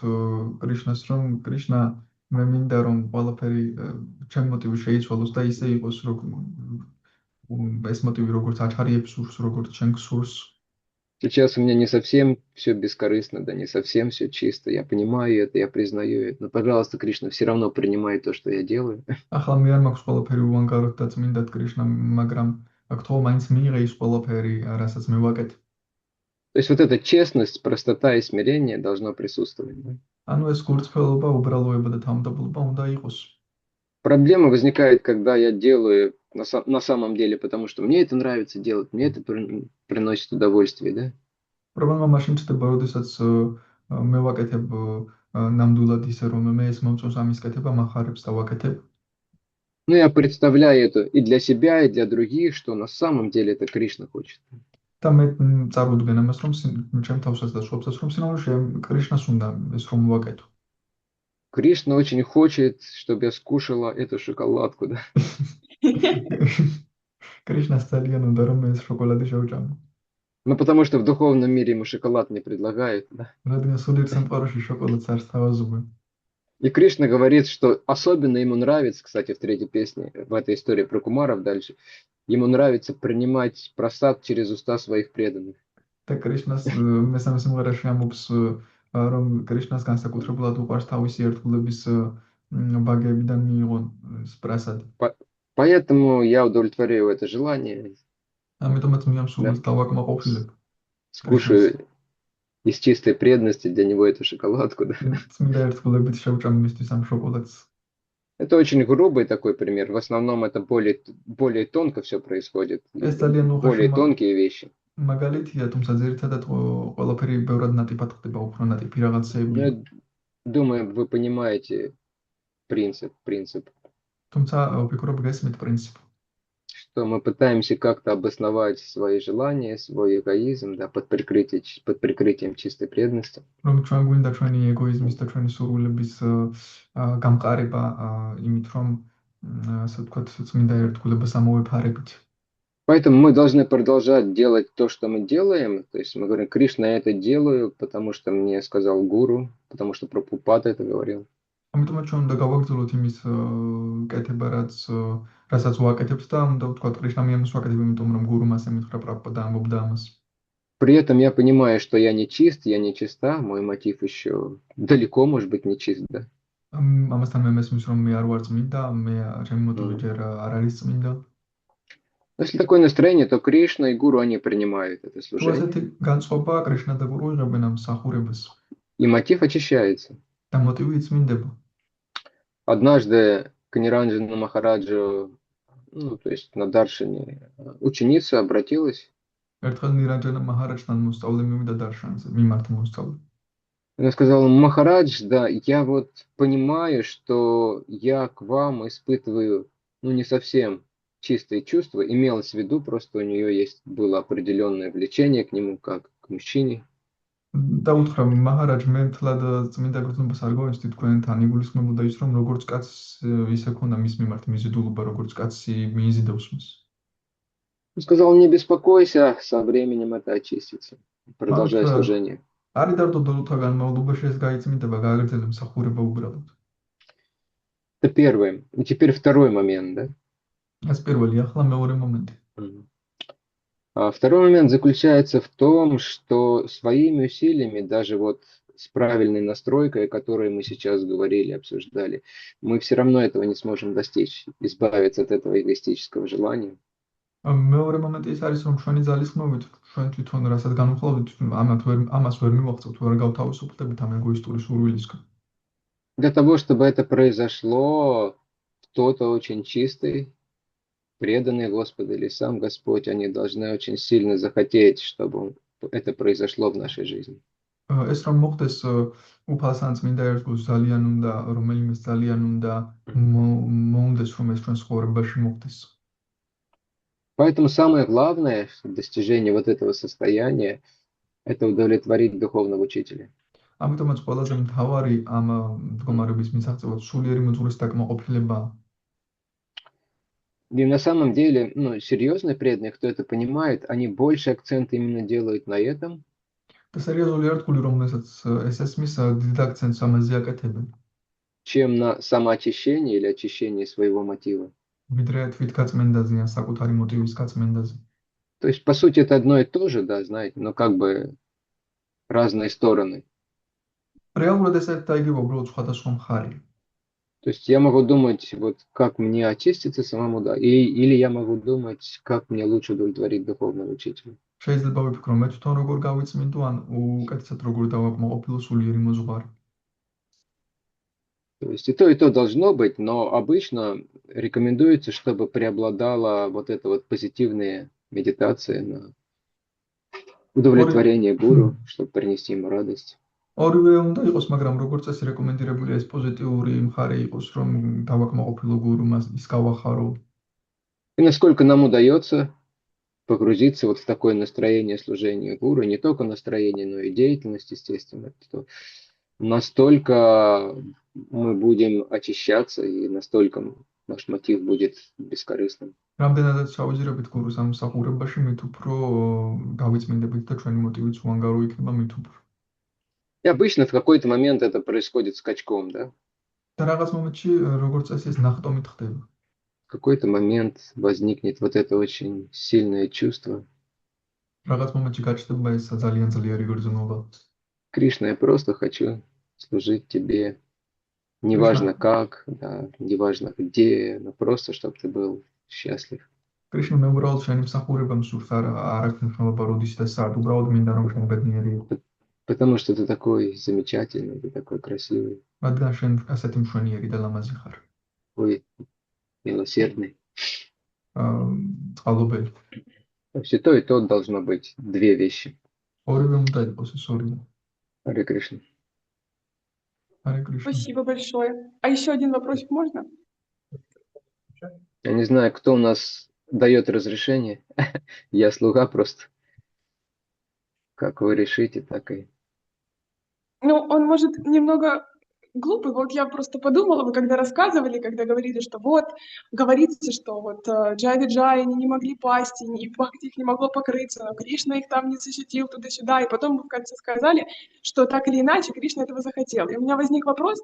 კრიშნას, რომ კრიშნა მე მინდა რომ ყველაფერი ჩემი მოტივი შეიცვალოს და ისე იყოს, ეს მოტივი როგორც აჩარიებს სურს, როგორც ჩვენ გსურს. Сейчас у меня не совсем все бескорыстно, да, не совсем все чисто. Я понимаю это, я признаю это. Но, пожалуйста, Кришна, все равно принимай то, что я делаю. ახლა მე არ მაქვს ყველაფერი უანგაროდ და წმინდად კრიშნა, მაგრამ გთხოვ მაინც მიიღე ის ყველაფერი, რასაც მე ვაკეთებ. То есть вот эта честность, простота и смирение должно присутствовать. Да? ანუ ეს გულწრფელობა, უბრალოება და თავმდაბლობა უნდა იყოს. Проблема возникает, когда я делаю на самом деле, потому что мне это нравится делать, мне это приносит удовольствие, да? პრობლემა მაშინ ჩდება, როდესაც მე ვაკეთებ ნამდვილად ისე, რომ მე ეს მომწონს ამის კეთება, მახარებს და ვაკეთებ. Ну, я представляю это и для себя, и для других, что на самом деле это Кришна хочет. და მე წარუდგენ ამას, რომ ჩემ თავსაც და სხვებსაც, რომ სინამდვილეში კრიშნას უნდა ეს რომ ვაკეთო. Кришна очень хочет, чтобы я скушала эту шоколадку, да? კრიშნას ძალიან უნდა რომ ეს შოკოლადი შევჭამო. Ну, потому что в духовном мире ему шоколад не предлагают, да? რადგან სულიერ სამყაროში შოკოლადს არ სთავაზობენ. И Кришна говорит, что особенно ему нравится, кстати, в третьей песне, в этой истории про Кумаров дальше, ему нравится принимать просад через уста своих преданных. და კრიშნას მესამე სიმღერაში ამბობს, რომ კრიშნას განსაკუთრებულად უყვარს თავისი ერთგულების ბაგეებიდან მიიღონ პრასადი. Поэтому я удовлетворяю это желание. ამიტომაც მე ამ სულს დავაკმაყოფილებ. Скушаю из чистой преданности для него эту шоколадку, да? წმინდა ერთგულებით შევჭამ მისთვის ამ შოკოლადს. Это очень грубый такой пример. В основном это более тонко все происходит. Более тонкие вещи. მაგალითია, თუმცა ძირითადად ყველაფერი ბევრად ნატიფად ხდება, უფრო ნატიფი რაღაცეები. Я думаю, вы понимаете принцип. თუმცა ვფიქრობ გესმით პრინციპი. Что мы пытаемся как-то обосновать свои желания, свой эгоизм, да, под прикрытием чистой преданности. რომ ჩვენ გვინდა ჩვენი ეგოიზმის და ჩვენი სურვილების გამყარება იმით, რომ ასე ვთქვათ, წმინდა ერთგულებას ამოვეფარებით. Поэтому мы должны продолжать делать то, что мы делаем. То есть мы говорим, Кришна, я это делаю, потому что мне сказал гуру, потому что Прабхупада это говорил. ამიტომაც ჩვენ უნდა გავაგრძელოთ იმის კეთება, რასაც ვაკეთებთ და უნდა ვთქვათ, კრიშნა მე ამას ვაკეთებ, იმიტომ რომ გურუ მას ემითხრა, პრაბჰუპადა ამბობდა ამას. При этом я понимаю, что я не чист, я не чиста, мой мотив еще далеко может быть не чист, да. ამასთან მე მესმის, რომ მე არ ვარ წმინდა, მე ჩემი მოტივი ჯერ არ არის წმინდა. Если такое настроение, то Кришна и гуру, они принимают это служение. ასეთი განწყობა კრიშნა და გურუ იღებენ ამ მსახურებას. И мотив очищается. და მოტივი იწმინდება. Однажды к Ниранджану Махараджу, ну, то есть на Даршане, ученица обратилась. ერთხელ ნირანჯანა მაჰარაჯთან მოსწავლე მივიდა დარშანზე, მიმართ მოსწავლე. Она сказала, Махарадж, да, я вот понимаю, что я к вам испытываю, ну, не совсем чистые чувства. Имелось в виду, просто у нее было определенное влечение к нему, как к мужчине. და უთხრა მაჰარაჯ მე მთლად წმინდა გრძნობას არ გავესწრით თქვენთან იგულისხმებოდა ის რომ როგორც კაცს ისე ქონდა მის მიმართ მიზიდულობა როგორც კაცი მიიზიდავს მას. Он сказал, не беспокойся, со временем это очистится. Продолжай служение. არ იდარდო დროთა განმავლობაში ეს გაიწმინდება, გააგრძელებს მსახურება უბრალოდ. Это первое. И теперь второй момент, да? ეს პირველი, ახლა მეორე მომენტი. Второй момент заключается в том, что своими усилиями, даже вот с правильной настройкой, о которой мы сейчас говорили, обсуждали, мы все равно этого не сможем достичь, избавиться от этого эгоистического желания. მეორე მომენტი ის არის, რომ ჩვენი ძალისხმევით, ჩვენ თვითონ რასაც განვხილავთ, ამას ვერ მივაღწევთ, ვერ გავთავისუფლდებით ამ ეგოისტური სურვილისგან. Для того, чтобы это произошло, кто-то очень чистый, преданный Господу или сам Господь, они должны очень сильно захотеть, чтобы это произошло в нашей жизни. ეს რომ მოხდეს უფალს ან წმინდა ერთგულს ძალიან უნდა, რომელიმეს ძალიან უნდა მოუნდეს, რომ ეს ჩვენს ცხოვრებაში მოხდეს. Поэтому самое главное в достижении вот этого состояния – это удовлетворить духовного учителя. ამიტომაც ყველაზე მთავარი ამ მდგომარეობის მისაღწევად სულიერი მოძღვრის დაკმაყოფილება. И на самом деле, ну, серьезные преданные, кто это понимает, они больше акцент именно делают на этом, და სერიოზული არტკული, რომელსაც ეს ესმის, დიდ აქცენტს ამაზე აკეთებენ, чем на самоочищение или очищение своего мотива. ვიდრე თვითგაწმენდაზე ან საკუთარი მოტივის გაწმენდაზე. То есть, по сути, это одно и то же, да, знаете, но как бы разные стороны. რეალურად ეს ერთ და იგივე უბრალოდ სხვადასხვა მხარია. То есть я могу думать, вот как мне очиститься самому, да, или я могу думать, как мне лучше удовлетворить духовного учителя. შეიძლება ვიფიქრო მე თვითონ როგორ გავიწმინდო, ან უკეთესად როგორ დავაკმაყოფილო სულიერი მოძღვარი. То есть и то должно быть, но обычно рекомендуется, чтобы преобладала вот эта вот позитивная медитация на удовлетворение гуру, чтобы принести ему радость. ორივე უნდა იყოს, მაგრამ როგორც წესი რეკომენდირებულია ეს პოზიტიური მხარე იყოს, რომ დავაკმაყოფილო გურუ, მას ის გავახარო. И насколько нам удается погрузиться вот в такое настроение служения гуру, не только настроение, но и деятельность, естественно, то настолько мы будем очищаться и настолько наш мотив будет бескорыстным. რამდენადაც შევაძირებით გურუს ამ მსახურებაში, მით უფრო გავიწმინდებით და ჩვენი მოტივიც უანგარო იქნება მით უფრო. И обычно в какой-то момент это происходит скачком, да? და რაღაც მომენტში, როგორც წესი, ეს ნახტომით ხდება. В какой-то момент возникнет вот это очень сильное чувство. რაღაც მომენტში გაჩნდება ეს ძალიან ძლიერი გრძნობა. Кришна, я просто хочу служить тебе. Неважно как, да, неважно где, но просто, чтобы ты был счастлив. კრიშნა, მე უბრალოდ შენი მსახურება მსურს, არ აქვს მნიშვნელობა როდის და სად, уბრალოდ მინდა რომ შენ ბედნიერი იყო. Потому что ты такой замечательный, ты такой красивый. რადგან შენ ასეთი მშვენიერი და ლამაზი ხარ. Ой, милосердный. წყალობელი. То есть и то должно быть две вещи. ორივე უნდა იყოს ეს ორივე. Харе Кришна. Харе Кришна. Спасибо большое. А еще один вопросик можно? Я не знаю, кто у нас дает разрешение. Я слуга просто. Как вы решите, так и... Ну, он может немного глупый. Вот я просто подумала, вы когда рассказывали, когда говорили, что вот, говорится, что вот Джави-Джай, они не могли пасть, и бхакти их не могло покрыться, но Кришна их там не защитил туда-сюда, и потом вы в конце сказали, что так или иначе Кришна этого захотел. И у меня возник вопрос,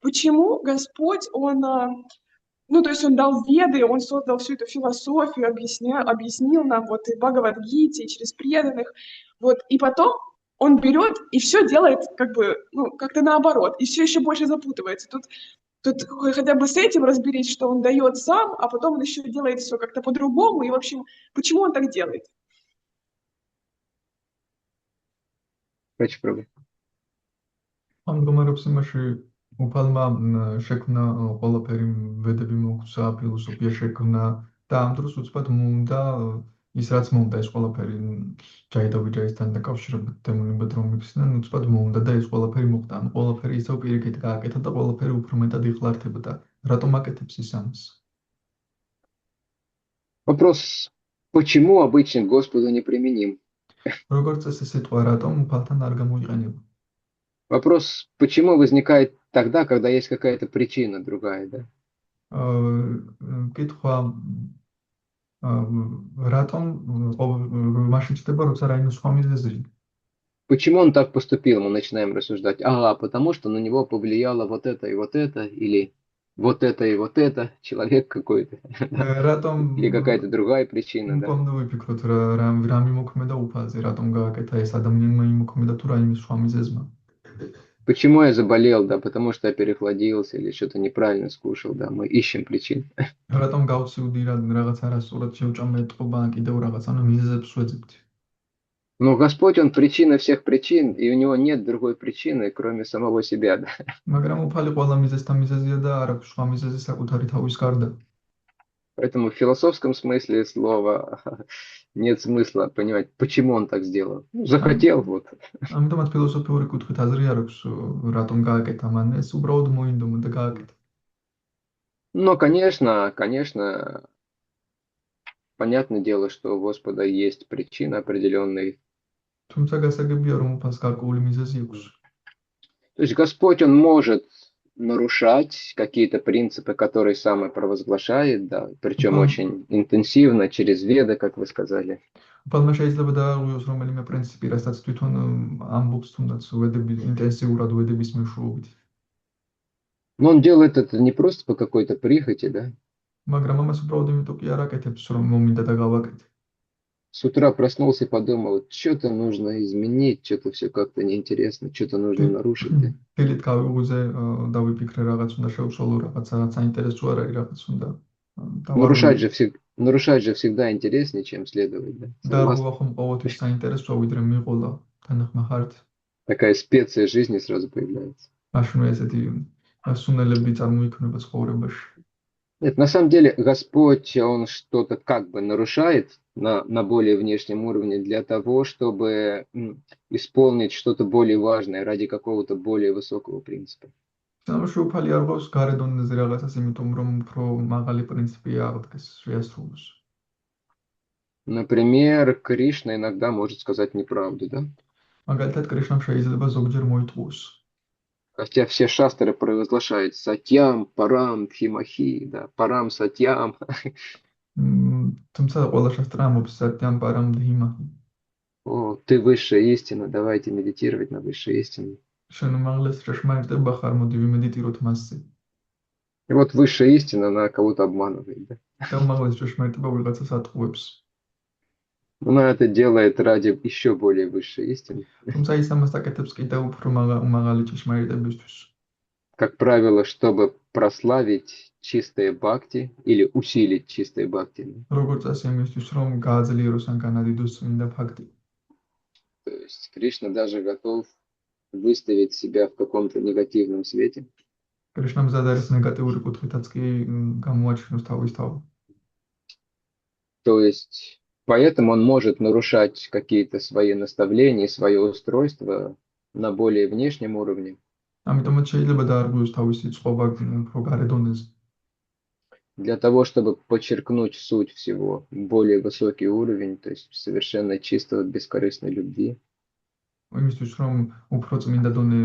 почему Господь, Он, ну, то есть Он дал веды, Он создал всю эту философию, объяснил нам вот и в Бхагавад-гите, и через преданных, вот, и потом он берет и все делает как бы, ну, как-то наоборот, и все еще больше запутывается. Тут хотя бы с этим разберись, что он дает сам, а потом он еще делает все как-то по-другому, и, в общем, почему он так делает? Очень правда. ამ მდგომარეობის იმაში უფალმა შექმნა ყველაფერი ვედები მოგვცა, ფილოსოფია შექმნა და ამ დროს უცბად მოუნდა ის რაც მოუნდა ეს ყველაფერი ჯაიდავიჯაისთან დაკავშირებით დემონებად რომ მიხსნან უცბად მოუნდა და ეს ყველაფერი მოხდა. ან ყველაფერი ისევ პირიქით გააკეთა და ყველაფერი უფრო მეტად იხლარდებოდა. რატომ აკეთებს ის ამას? Вопрос, почему обычно к Господу неприменим? როგორც წესი სიტყვა რატომ უფალთან არ გამოიყენება? Вопрос, почему возникает тогда, когда есть какая-то причина другая, да? კითხვა რატომ მაშინ ჩდება როცა რაიმე სხვა მიზეზია? Почему он так поступил? Мы начинаем рассуждать. Ага, потому что на него повлияло вот это и вот это, или вот это и вот это, человек какой-то. რატომ Или какая-то другая причина, да? უკომ ვიფიქროთ რა მიმოქმედა უფალზე, რატომ გააკეთა ეს ადამიანმა იმოქმედა თუ რაიმე სხვა მიზეზმა? Почему я заболел, да? Потому что я перехладился или что-то неправильно скушал, да? Мы ищем причин. რატომ გავცივდი რაღაც არასწორად შევჭამე ტყობა ან კიდევ რაღაც, ანუ მიზეზებს ვეძებთ. Но Господь, Он причина всех причин, и у Него нет другой причины, кроме самого себя, да? მაგრამ უფალი ყველა მიზეზთან მიზეზია და არ აქვს სხვა მიზეზი საკუთარი თავის გარდა. Поэтому в философском смысле слова нет смысла понимать, почему он так сделал. Ну, захотел, вот. ამიტომაც ფილოსოფიური კუთხით აზრი არ აქვს რატომ გააკეთა მან ეს, უბრალოდ მოინდომა და გააკეთა. Но, конечно, понятное дело, что у Господа есть причина определенная. თუმცა გასაგებია რომ უფალს გარკვეული მიზეზი აქვს. То есть Господь, Он может нарушать какие-то принципы, которые сам и провозглашает, да, причем Upal очень интенсивно, через веды, как вы сказали. Upalმა შეიძლება დაარღვიოს რომელიმე პრინციპი, რასაც თვითონ ამბობს თუნდაც ინტენსიურად ვედების მეშვეობით. Но Он делает это не просто по какой-то прихоти, да. მაგრამ ამას უბრალოდ იმიტომ კი არ აკეთებს, რომ მომინდა და გავაკეთე. С утра проснулся и подумал, что-то нужно изменить, что-то все как-то неинтересно, что-то нужно нарушить, да. დილით გავიგუზე დავიფიქრე რაღაც უნდა შევცვალო, რაღაც საინტერესო არ არის, რაღაც უნდა Нарушать же всегда интереснее, чем следовать, да. დაარღვევა ხომ ყოველთვის საინტერესოა, ვიდრე მიყოლა თანახმახართ. Такая специя жизни сразу появляется. მაშინვე ესეთი სუნელები წარმოიქმნება ცხოვრებაში. Нет, на самом деле Господь, Он что-то как бы нарушает на более внешнем уровне для того, чтобы исполнить что-то более важное ради какого-то более высокого принципа. სამში უფალი არ გვაქვს გარე დონეზე რაღაცას, იმიტომ რომ უფრო მაღალი პრინციპია აღდგეს შეასრულოს. Например, Кришна иногда может сказать неправду, да? მაგალითად, კრიშნამ შეიძლება ზოგჯერ მოიტყუოს. Хотя все шастры провозглашают Сатьям, Парам, Тхимахи, да, Парам, Сатьям. თუმცა ყველა შასტრა ამბობს სატიამ პარამ დჰიმაჰი. О, ты высшая истина, давайте медитировать на высшей истине. შენ უმაღლეს ჭეშმარიტება ხარ, მოდი ვიმედიტიროთ მასზე. И вот высшая истина, она кого-то обманывает, да? და უმაღლეს ჭეშმარიტება ვიღაცას ატყუებს. Она это делает ради еще более высшей истины. თუმცა ის ამას აკეთებს კიდევ უფრო უმაღალი ჭეშმარიტებისთვის. Как правило, чтобы прославить чистые бхакти или усилить чистые бхакти. როგორც წესი იმისთვის, რომ გააძლიეროს ან განადიდოს წმინდა ფაქტი. То есть Кришна даже готов выставить себя в каком-то негативном свете. კრიშნა მზად არის ნეგატიური კუთხითაც კი გამოაჩინოს თავის თავი. То есть поэтому он может нарушать какие-то свои наставления, свое устройство на более внешнем уровне. ამიტომაც შეიძლება დაარღვიოს თავისი წყობა უფრო გარე დონეზე. Для того, чтобы подчеркнуть суть всего, более высокий уровень, то есть совершенно чистого, бескорыстной любви. იმისთვის, რომ უფრო წმინდა დონე,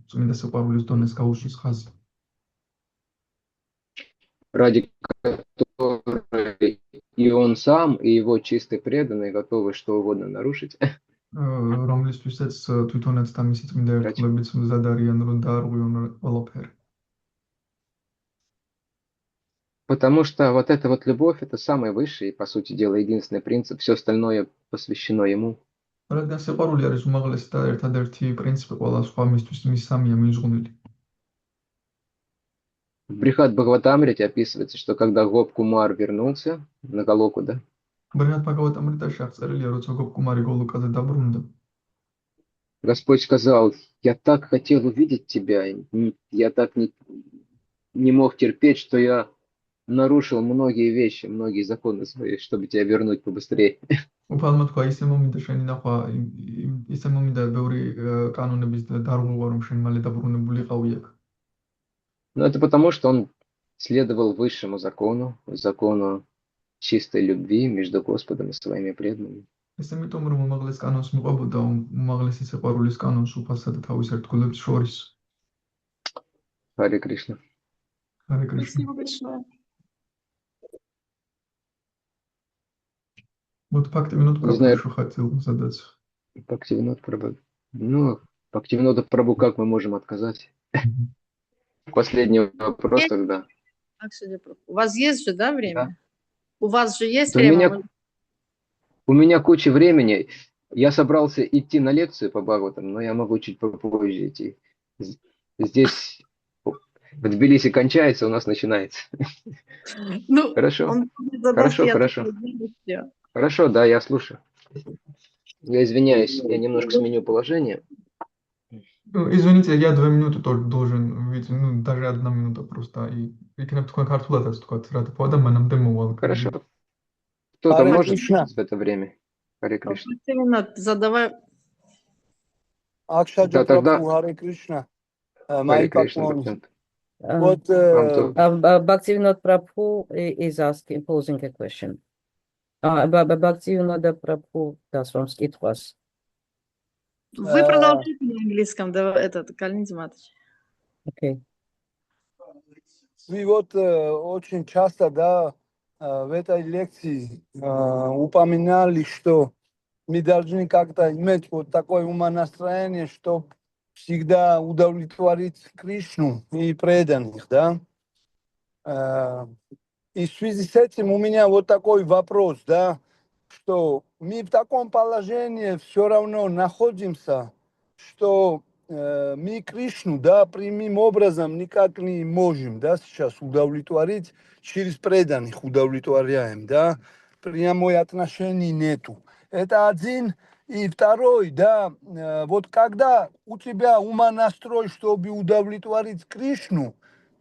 წმინდა სიყვარულის დონეს გაუშვას ხაზი. Ради которой и он сам, и его чистые преданные готовы что угодно нарушить. რომლისთვისაც თვითონაც და მისი წმინდა ერთგულებიც მზად არიან, რომ დაარღვიონ ყველაფერი. Потому что вот эта вот любовь, это самый высший, по сути дела, единственный принцип, все остальное посвящено ему. რადგან სიყვარული არის უმაღლესი და ერთადერთი პრინციპი, ყველა სხვა მისთვის მის სამია მიზღუნილი. В Брихад Бхагаватамрите описывается, что когда Гоп-Кумар вернулся на Галоку, да? Брихад Бхагаватамритაში აღწერილია, როცა გოპ-კუმარი გოლოკაზე დაბრუნდა. Господь сказал, я так хотел увидеть тебя, я так не мог терпеть, что я нарушил многие вещи, многие законы свои, чтобы тебя вернуть побыстрее. უფალმა თქვა, ისე მომინდა შენი ნახვა, ისე მომინდა ბევრი კანონების დარღვევა, რომ შენ მალე დაბრუნებულიყავი აქ. Но это потому, что он следовал высшему закону, закону чистой любви между Господом и своими преданными. ეს იმიტომ, რომ უმაღლეს კანონს მიყვებოდა, უმაღლესი სიყვარულის კანონს უფალსა და თავის ერთგულებს შორის. Харе Кришна. Харе Кришна. Спасибо большое. Вот Бхактивинод Прабhu хотел задать. Бхактивинод Прабhu. Ну, Бхактивинода Прабhu как мы можем отказать? Последний вопрос тогда. У вас есть же, да, время? Да. У вас же есть время? У меня куча времени. Я собрался идти на лекцию по Бхагаватам, но я могу чуть попозже идти. Здесь в Тбилиси кончается, у нас начинается. Ну, хорошо. Хорошо. Хорошо, да, я слушаю. Я извиняюсь, я немножко сменю положение. Извините, я 2 минуты только должен, ведь, даже 1 минута просто. И იქნებ თქვენ ქართულადაც თქვათ, რა თქმა უნდა, მანამდე მოვალ. Хорошо. Кто-то может в это время? Харе Кришна. Задавай. Акшаджа Прабху, Харе Кришна. Харе Кришна. Bhaktivinoda Prabhu is posing a question. Bhaktivinoda Prabhu does from Skitwas. Вы продолжите на английском, да, этот, Калинин Матович. Okay. Мы вот очень часто, да, в этой лекции упоминали, что мы должны как-то иметь вот такое умонастроение, чтобы всегда удовлетворить Кришну и преданных, да. И в связи с этим у меня вот такой вопрос, да, что мы в таком положении все равно находимся, что мы Кришну, да, прямым образом никак не можем, да, сейчас удовлетворить, через преданных удовлетворяем, да, прямой отношений нету. Это один. И второй, да, вот когда у тебя умонастрой, чтобы удовлетворить Кришну,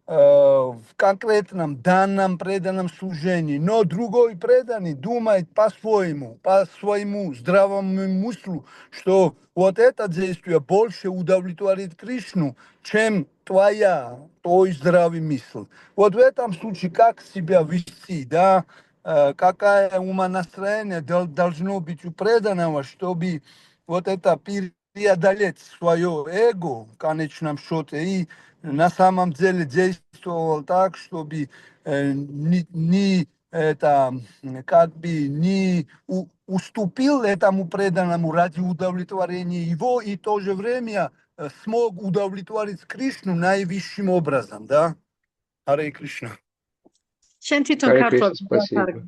в конкретном данном преданном служении, но другой преданный думает по своему здравому мыслю, что вот это действие больше удовлетворит Кришну, чем твой здравый мысль. Вот в этом случае как себя вести, да, какое умонастроение должно быть у преданного, чтобы вот это преодолеть свое эго в конечном счете и на самом деле действовал так, чтобы не уступил этому преданному ради удовлетворения его и в то же время смог удовлетворить Кришну наивысшим образом, да? Харе Кришна. Харе Кришна, спасибо.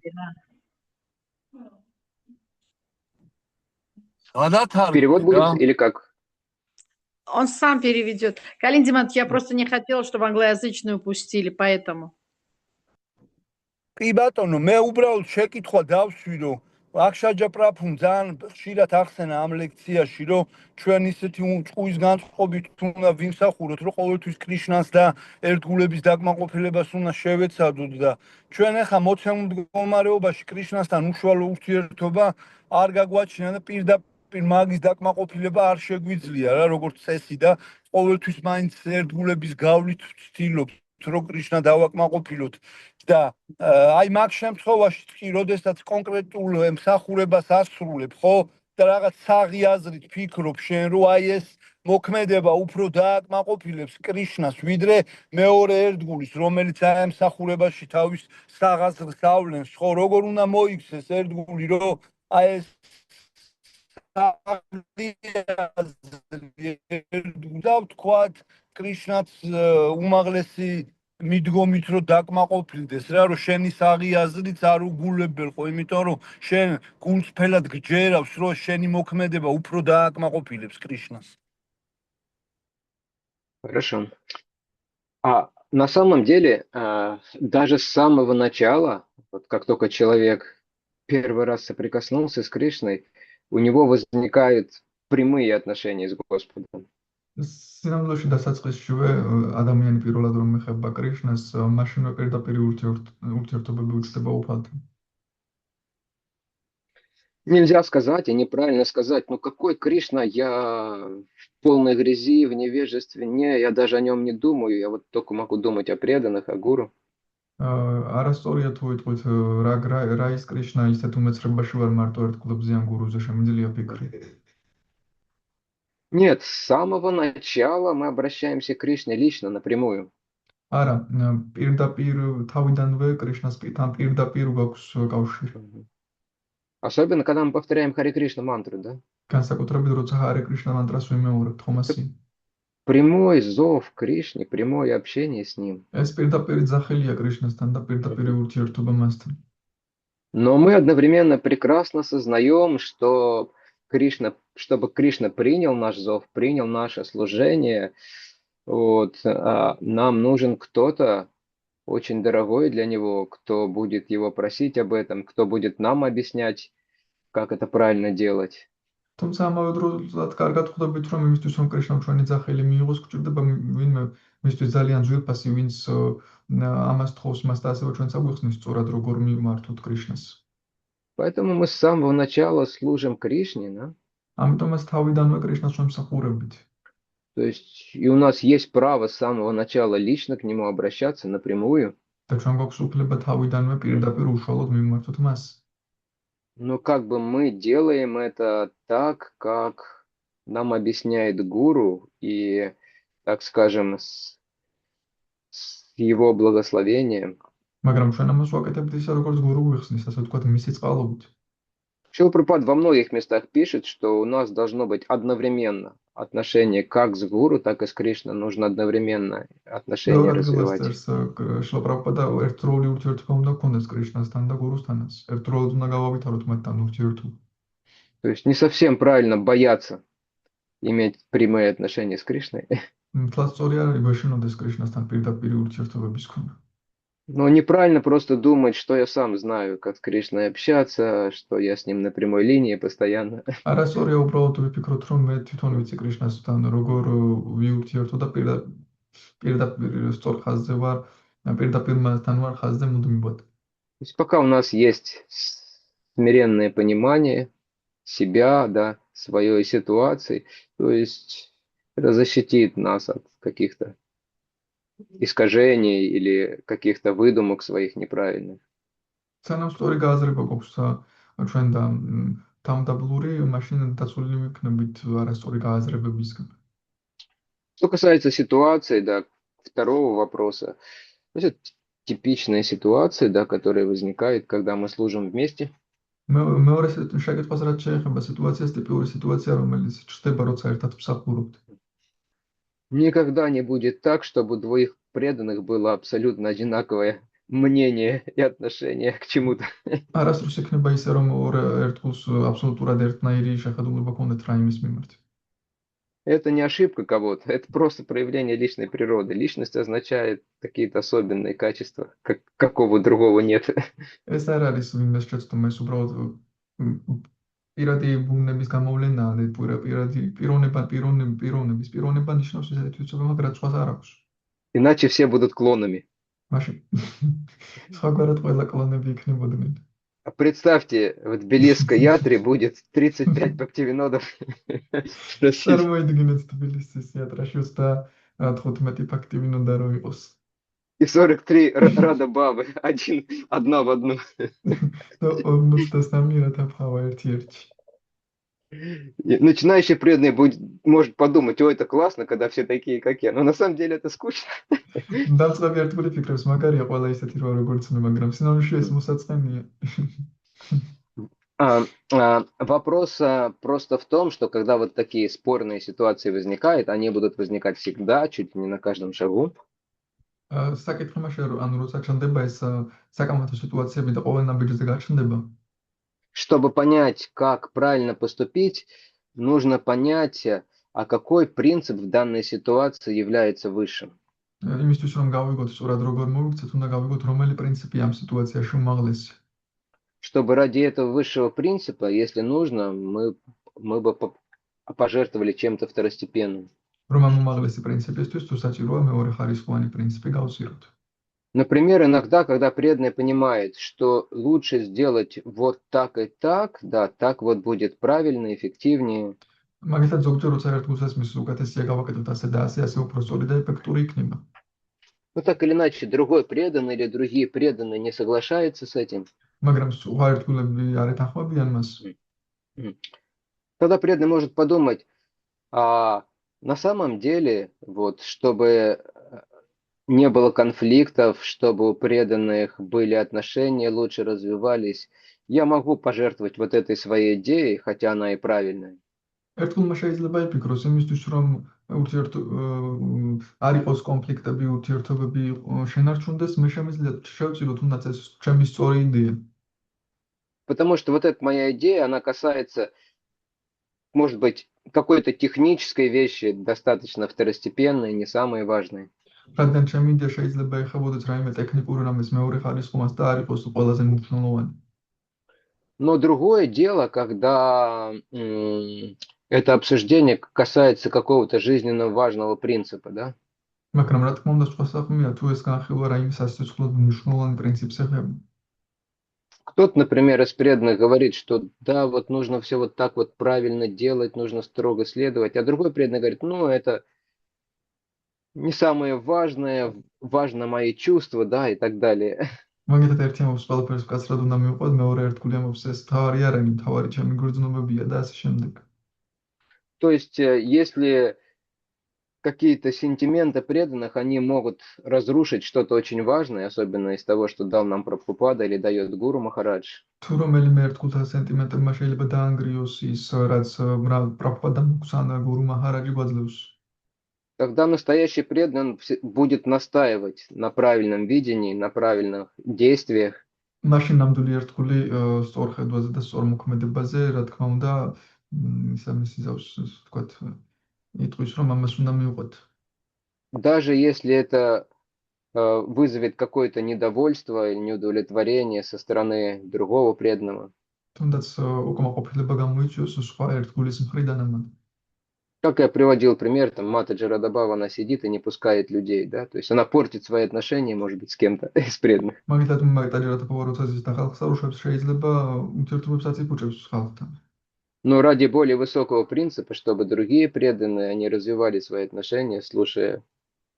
Перевод будет или как? Он сам переведет. Калинин Матович, я просто не хотела, чтобы англоязычную упустили, поэтому. კი ბატონო, მე უბრალოდ შეკითხვა დავსვი, რომ აქშაჯა პრაფუმ ძალიან ხშირად ახსენა ამ ლექციაში, რომ ჩვენ ისეთი ჭუის განწყობით უნდა ვიმსახუროთ, რომ ყოველთვის კრიშნას და ერთგულების დაკმაყოფილებას უნდა შევეცადოთ და ჩვენ ახლა მოცემულ მდგომარეობაში კრიშნასთან უშუალო ურთიერთობა არ გაგვაჩინა და პირდაპირ მაგის დაკმაყოფილება არ შეგვიძლია რა, როგორც წესი და ყოველთვის მაინც ერთგულების გავლით ვცდილობთ, რომ კრიშნა დავაკმაყოფილოთ. და აი მაგ შემთხვევაში კი, როდესაც კონკრეტულ მსახურებას ასრულებ, ხო? და რაღაც საღი აზრით ფიქრობ შენ, რომ აი ეს მოქმედება უფრო დააკმაყოფილებს კრიშნას, ვიდრე მეორე ერთგულის, რომელიც აი ამ მსახურებაში თავის საღაზრს ავლენს, ხო? როგორ უნდა მოიქცეს ერთგული, რომ აი ეს და ვთქვათ, კრიშნაც უმაღლესი მიდგომით რომ დაკმაყოფილდეს რა, რომ შენი საღი აზრით არ უგულებელყო, იმიტომ რომ შენ გულს ფელად გჯერავს, რომ შენი მოქმედება უფრო დააკმაყოფილებს Кришнას. Хорошо. А на самом деле, даже с самого начала, вот как только человек первый раз соприкоснулся с Кришной, у него возникают прямые отношения с Господом. სინამდვილეში დასაწყისშივე ადამიანი პირველად რომ ეხება კრიშნას, მაშინვე პირდაპირ ურთიერთობები უჩნდება უფალთან. Нельзя сказать и неправильно сказать, ну какой Кришна, я в полной грязи, в невежестве, не, я даже о нем не думаю, я вот только могу думать о преданных, о гуру. არასწორია თუ იტყვით რა ის კრიშნა ისეთ უმეცრებაში ვარ მარტო ერთ კლუბზე ან გურუზე შემიძლია ფიქრი. Нет, с самого начала мы обращаемся к Кришне лично, напрямую. არა, პირდაპირ თავიდანვე კრიშნასთან პირდაპირ გვაქვს კავშირი. Особенно, когда мы повторяем Харе Кришна мантру, да? განსაკუთრებით როცა ჰარე კრიშნა мантрას ვიმეორებთ ხომასი. Прямой зов Кришне, прямое общение с ним. ეს პირდაპირ ძახილია კრიშნასთან და პირდაპირ ურთიერთობა მასთან. Но мы одновременно прекрасно осознаем, что чтобы Кришна принял наш зов, принял наше служение, вот, нам нужен кто-то очень дорогой для него, кто будет его просить об этом, кто будет нам объяснять, как это правильно делать. თუმცა ამავე დროულად კარგად ხვდებით, რომ იმისთვის რომ კრიშნამ ჩვენი ძახილი მიიღოს, გვჭირდება ვინმე მისთვის ძალიან ძვირფასი, ვინც ამას თხოვს მას და ასევე ჩვენც აგვიხსნის სწორად როგორ მივმართოთ კრიშნას. Поэтому мы с самого начала служим Кришне, да? ამიტომაც თავიდანვე კრიშნას ვემსახურებით. То есть и у нас есть право с самого начала лично к нему обращаться напрямую. და ჩვენ გვაქვს უფლება თავიდანვე პირდაპირ უშუალოდ მივმართოთ მას. Но как бы мы делаем это так, как нам объясняет гуру, и, так скажем, с его благословением. მაგრამ ჩვენ ამას ვაკეთებთ ისე, როგორც გურუ გვიხსნის, ასე ვთქვათ, მისი წყალობით. Шрила Прабхупада во многих местах пишет, что у нас должно быть одновременно отношение как с гуру, так и с Кришной. Нужно одновременно отношения развивать. შრილა პრაბჰუპადა ერთდროული ურთიერთობა უნდა გქონდეს კრიშნასთან და გურუსთანაც. ერთდროულად უნდა გავავითაროთ მათთან ურთიერთობა. То есть не совсем правильно бояться иметь прямые отношения с Кришной. მთლად სწორი არ არის გვეშინოდეს კრიშნასთან პირდაპირ ურთიერთობების ქონა. Но неправильно просто думать, что я сам знаю, как с Кришной общаться, что я с ним на прямой линии постоянно. არასწორია უბრალოდ ვიფიქროთ, რომ მე თვითონ ვიცი კრიშნასთან როგორ ვიურთიერთო და პირდაპირ სწორ ხაზზე ვარ, პირდაპირ მასთან ვარ ხაზზე მუდმივად. То есть пока у нас есть смиренное понимание себя, да, своей ситуации, то есть это защитит нас от каких-то искажений или каких-то выдумок своих неправильных. სანამ სწორი გააზრება გვაქვს ჩვენ და თავდაბლური, მაშინ დაცული ვიქნებით არასწორი გააზრებებისგან. Что касается ситуации, да, второго вопроса, то есть это типичная ситуация, да, которая возникает, когда мы служим вместе. მეორე შეკითხვას რაც შეეხება სიტუაციას, ტიპიური სიტუაცია, რომელიც ჩნდება, როცა ერთად მსახურობთ. Никогда не будет так, чтобы у двоих преданных было абсолютно одинаковое мнение и отношение к чему-то. არასდროს იქნება ისე, რომ ერთგულს აბსოლუტურად ერთნაირი შეხედულება ჰქონდეთ რაიმის მიმართ. Это не ошибка кого-то, это просто проявление личной природы. Личность означает какие-то особенные качества, какого другого нет. ეს არ არის ვინმეს შეცდომა, ეს უბრალოდ პირადი ბუნების გამოვლენაა, პიროვნება ნიშნავს ისეთი თვისება, მაგრამ სხვას არ აქვს. Иначе все будут клонами. მაშინ სხვაგვარად ყველა კლონები იქნებოდნენ. А представьте, в Тбилисской ятре будет 35 бхактивинодов. წარმოიდგინეთ თბილისის თეატრში 35 ბхактивинода რო იყოს. И 43 Рада Бабы, одна в одну. და 53 რათაფხავა ერთ-ერთში. Начинающий преданный может подумать, о, это классно, когда все такие, как я. Но на самом деле это скучно. დამწყები ერთგული ფიქრებს, მაგარია ყველა ისეთი რო როგორც მე, მაგრამ სინამდვილეში ეს მოსაწყენია. Вопрос просто в том, что когда вот такие спорные ситуации возникают, они будут возникать всегда, чуть ли не на каждом шагу. საკითხი მაშინ ანუ როცა ჩნდება ეს საკამათო სიტუაციები და ყოველ ნაბიჯზე გაჩნდება. Чтобы понять, как правильно поступить, нужно понять, а какой принцип в данной ситуации является высшим. იმისთვის რომ გავიგოთ სწორად როგორ მოვიქცეთ, უნდა გავიგოთ რომელი პრინციპი ამ სიტუაციაში უმაღლესი. Чтобы ради этого высшего принципа, если нужно, мы бы пожертвовали чем-то второстепенным. რომ ამ უმაღლესი პრინციპისთვის თუ საჭიროა მეორე ხარისხოვანი პრინციპი გავზიაროთ. Например, иногда, когда преданный понимает, что лучше сделать вот так и так, да, так вот будет правильно, эффективнее. მაგალითად ზოგჯერ როცა ერთ გულს ესმის უკეთესია გავაკეთოთ ასე და ასე უფრო სწორი და ეფექტური იქნება. Ну так или иначе, другой преданный или другие преданные не соглашаются с этим. მაგრამ სხვა ერთ გულები არ ეთანხმებიან მას. Тогда преданный может подумать, на самом деле, вот, чтобы не было конфликтов, чтобы у преданных были отношения, лучше развивались, я могу пожертвовать вот этой своей идеей, хотя она и правильная. ერთ გულმა შეიძლება იფიქროს იმისთვის, რომ არ იყოს კონფლიქტები, ურთიერთობები შენარჩუნდეს, მე შემიძლია შევწირო თუნდაც ეს ჩემი სწორი იდეა. Потому что вот эта моя идея, она касается, может быть, какой-то технической вещи, достаточно второстепенной, не самой важной. რადგან ჩემი იდეა შეიძლება ეხებოდეს რაიმე ტექნიკური რამის მეორე ხარისხომას და არ იყოს ყველაზე მნიშვნელოვანი. Но другое дело, когда это обсуждение касается какого-то жизненно важного принципа, да? მაგრამ რა თქმა უნდა, სხვა საქმეა, თუ ეს განხილვა რაიმე სასიცოცხლო მნიშვნელოვანი პრინციპს ეხება. Кто-то, например, из преданных говорит, что да, вот нужно все вот так вот правильно делать, нужно строго следовать, а другой преданный говорит, ну, это не самое важное, важно мои чувства, да, и так далее. მაგალითად ერთი ამბობს ყველაფერს კაცრად უნდა მივყვეთ, მეორე ერთ გული ამბობს ეს თავარი არ არის, თავარი ჩემი გრძნობებია და ასე შემდეგ. То есть, если какие-то сентименты преданных, они могут разрушить что-то очень важное, особенно из того, что дал нам Прабхупада или дает Гуру Махарадж. თუ რომელიმე ერთგულთა სენტიმენტებმა შეიძლება დაანგრიოს ის, რაც პრაბჰუპადამ გვსანა გურუ მაჰარაჯი გვაძლევს. Тогда настоящий преданный будет настаивать на правильном видении, на правильных действиях. მაშინ ნამდვილი ერთგული სწორ ხედვაზე და სწორ მოქმედებაზე, რა თქმა უნდა, მის იზავს, ვთქვათ, იტყვის, რომ ამას უნდა მივყვეთ. Даже если это вызовет какое-то недовольство или неудовлетворение со стороны другого преданного. თუნდაც უკმაყოფილება გამოიწვიოს სხვა ერთგულის მხრიდან ამან. Как я приводил пример, там Матаджи Радабава, она сидит и не пускает людей, да, то есть она портит свои отношения, может быть, с кем-то из преданных. მაგითად მაგიტაჯი რატო როცა ზის და ხალხს არუშებს შეიძლება ურთიერთობებსაც იფუჭებს ხალხთან. Но ради более высокого принципа, чтобы другие преданные, они развивали свои отношения, слушая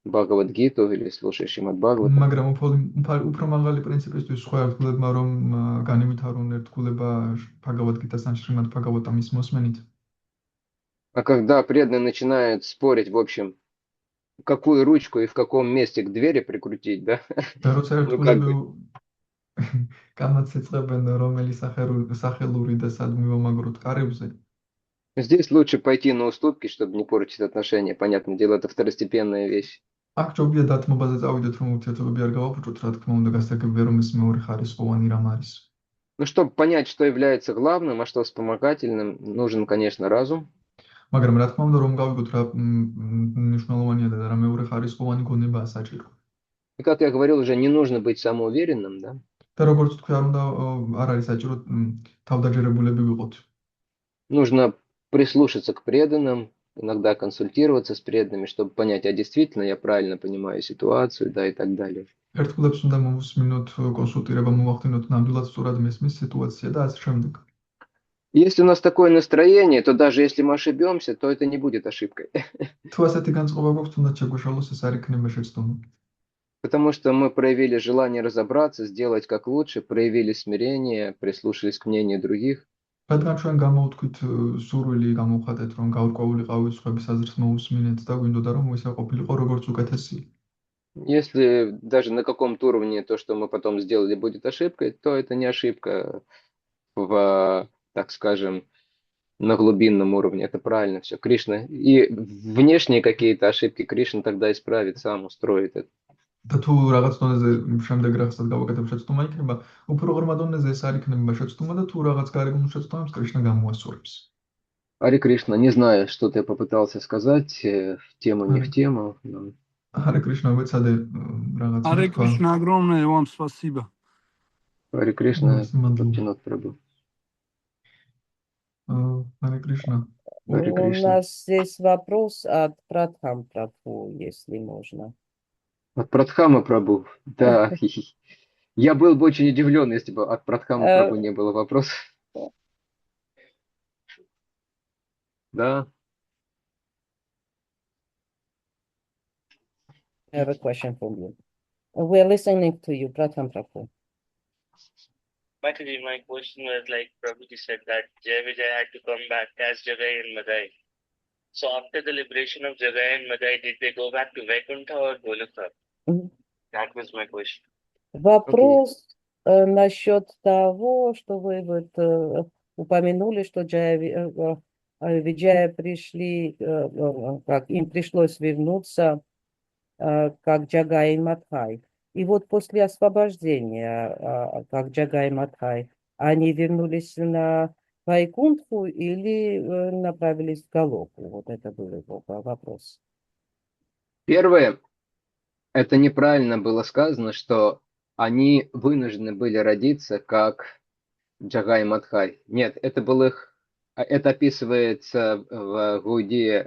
Бхагавад-гиту или слушая Шримад Бхагаватам. მაგრამ უფრო მაღალი პრინციპისთვის სხვა ერთგულებმა რომ განივითარონ ერთგულება ბჰაგავად-გიტასთან შრიმად ბჰაგავატამის მოსმენით. А когда преданные начинают спорить, в общем, какую ручку и в каком месте к двери прикрутить, да? და როცა ერთგულები გამაცეცხებენ რომელი სახელური და სად მივამაგროთ კარებზე. Здесь лучше пойти на уступки, чтобы не портить отношения. Понятное дело, это второстепенная вещь. აქ ჯობია დათმობაზე წავიდეთ, რომ ურთიერთობები არ გავაფუჭოთ, რა თქმა უნდა, გასაგებია, რომ ეს მეორე ხარისხოვანი რამ არის. Ну, чтобы понять, что является главным, а что вспомогательным, нужен, конечно, разум. მაგრამ რა თქმა უნდა, რომ გავიგოთ რა მნიშვნელოვანია და რა მეორე ხარისხოვანი გონებაა საჭირო. И как я говорил, уже не нужно быть самоуверенным, да? და როგორც თქვი, არ უნდა არ არის საჭირო თავდაჯერებულები ვიყოთ. Нужно прислушаться к преданным, иногда консультироваться с преданными, чтобы понять, а действительно я правильно понимаю ситуацию, да, и так далее. ერთგულებს უნდა მოვუსმინოთ, კონსულტირება მოვახდინოთ, ნამდვილად სწორად მესმის სიტუაცია და ასე შემდეგ. Если у нас такое настроение, то даже если мы ошибемся, то это не будет ошибкой. თუ ასეთი განწყობა გვაქვს, თუნდაც შეგვეშალოს, ეს არ იქნება შეცდომა. Потому что мы проявили желание разобраться, сделать как лучше, проявили смирение, прислушались к мнению других. რადგან ჩვენ გამოვთქვით სურვილი გამოვხატეთ, რომ გაურკვევლიყავით სხვების აზრს მოусმინეთ და გვინდოდა რომ ისე ყოფილიყო როგორც უკეთესი. Если даже на каком-то уровне то, что мы потом сделали, будет ошибкой, то это не ошибка в, так скажем, на глубинном уровне. Это правильно все. Кришна. И внешние какие-то ошибки Кришна тогда исправит сам, устроит это. და თუ რაღაც დონეზე შემდეგ რაღაცას გავაკეთებ შეცდომა იქნება, უფრო ღრმა დონეზე ეს არ იქნება შეცდომა და თუ რაღაც გარეგნულ შეცდომებს კრიშნა გამოასწორებს. Ари Кришна, не знаю, что-то я попытался сказать, в тему, не в тему. Но... Ари Кришна, выцаде რაღაც. Ари Кришна, огромное вам спасибо. Ари Кришна, Бхактинат Прабху. Ари Кришна. Ари У Кришна. нас здесь вопрос от Прадхам Прабху, если можно. От Прадхама Прабху, да. Я был бы очень удивлен, если бы от Прадхама Прабху не было вопросов. Да. I have a question for you. We're listening to you, Pradham Prabhu. Mataji, my question was like Prabhuji said that Jai Vijay had to come back as Jagai and Madai. So after the liberation of Jagai and Madai, did they go back to Vaikuntha or Golokha? That was my question. Вопрос насчет того, что вы вот упомянули, что Виджая пришли, как им пришлось вернуться, как Джагай и Мадхай. И вот после освобождения, как Джагай и Мадхай, они вернулись на Вайкунтху или направились в Галоку? Вот это был его вопрос. Первое, это неправильно было сказано, что они вынуждены были родиться как Джагай и Мадхай. Нет, это был их, это описывается в Гауди,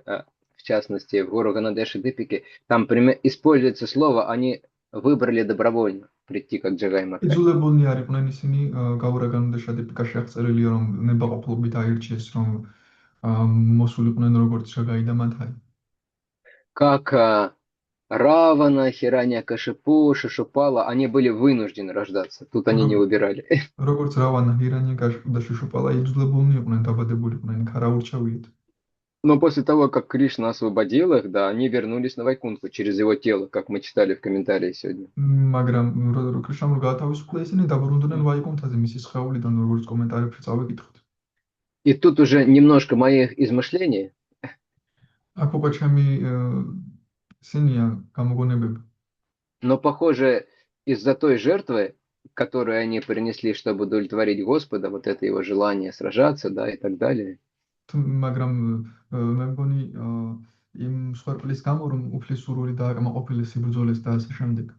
в частности, в Гуру Ганадеши Дипике. Там используется слово «они выбрали добровольно прийти как Джагай и Мадхай». იძულებულნი არ იყვნენ ისინი გაურა განადეშა დიპიკაში აღწერილია, რომ ნებაყოფლობით აირჩიეს, რომ მოსულიყვნენ როგორც ჯაგაი და მადჰაი. Как Равана, Хираньякашипу, Шишупала, они были вынуждены рождаться. Тут они не выбирали. როგორც რავანა, ჰირანიაკაშიპუ და შიშუპალა იძულებულნი იყვნენ, დაბადებულიყვნენ, იქ არ აურჩევიათ. Но после того, как Кришна освободил их, да, они вернулись на Вайкунтху через его тело, как мы читали в комментарии сегодня. მაგრამ კრიშნამ რო გაათავისუფლა ისინი დაბრუნდნენ ვაიკუნთაზე მისი სხეულიდან, როგორც კომენტარებში წავიკითხეთ. И тут уже немножко моих измышлений. აქ უკვე ჩემი სინია გამოგონებები. Но, похоже, из-за той жертвы, которую они принесли, чтобы удовлетворить Господа, вот это его желание сражаться, да, и так далее. მაგრამ მე მგონი იმ სვერპლის გამო რომ უფლისურული დააკმაყოფილეს იბრძოლეს და ასე შემდეგ.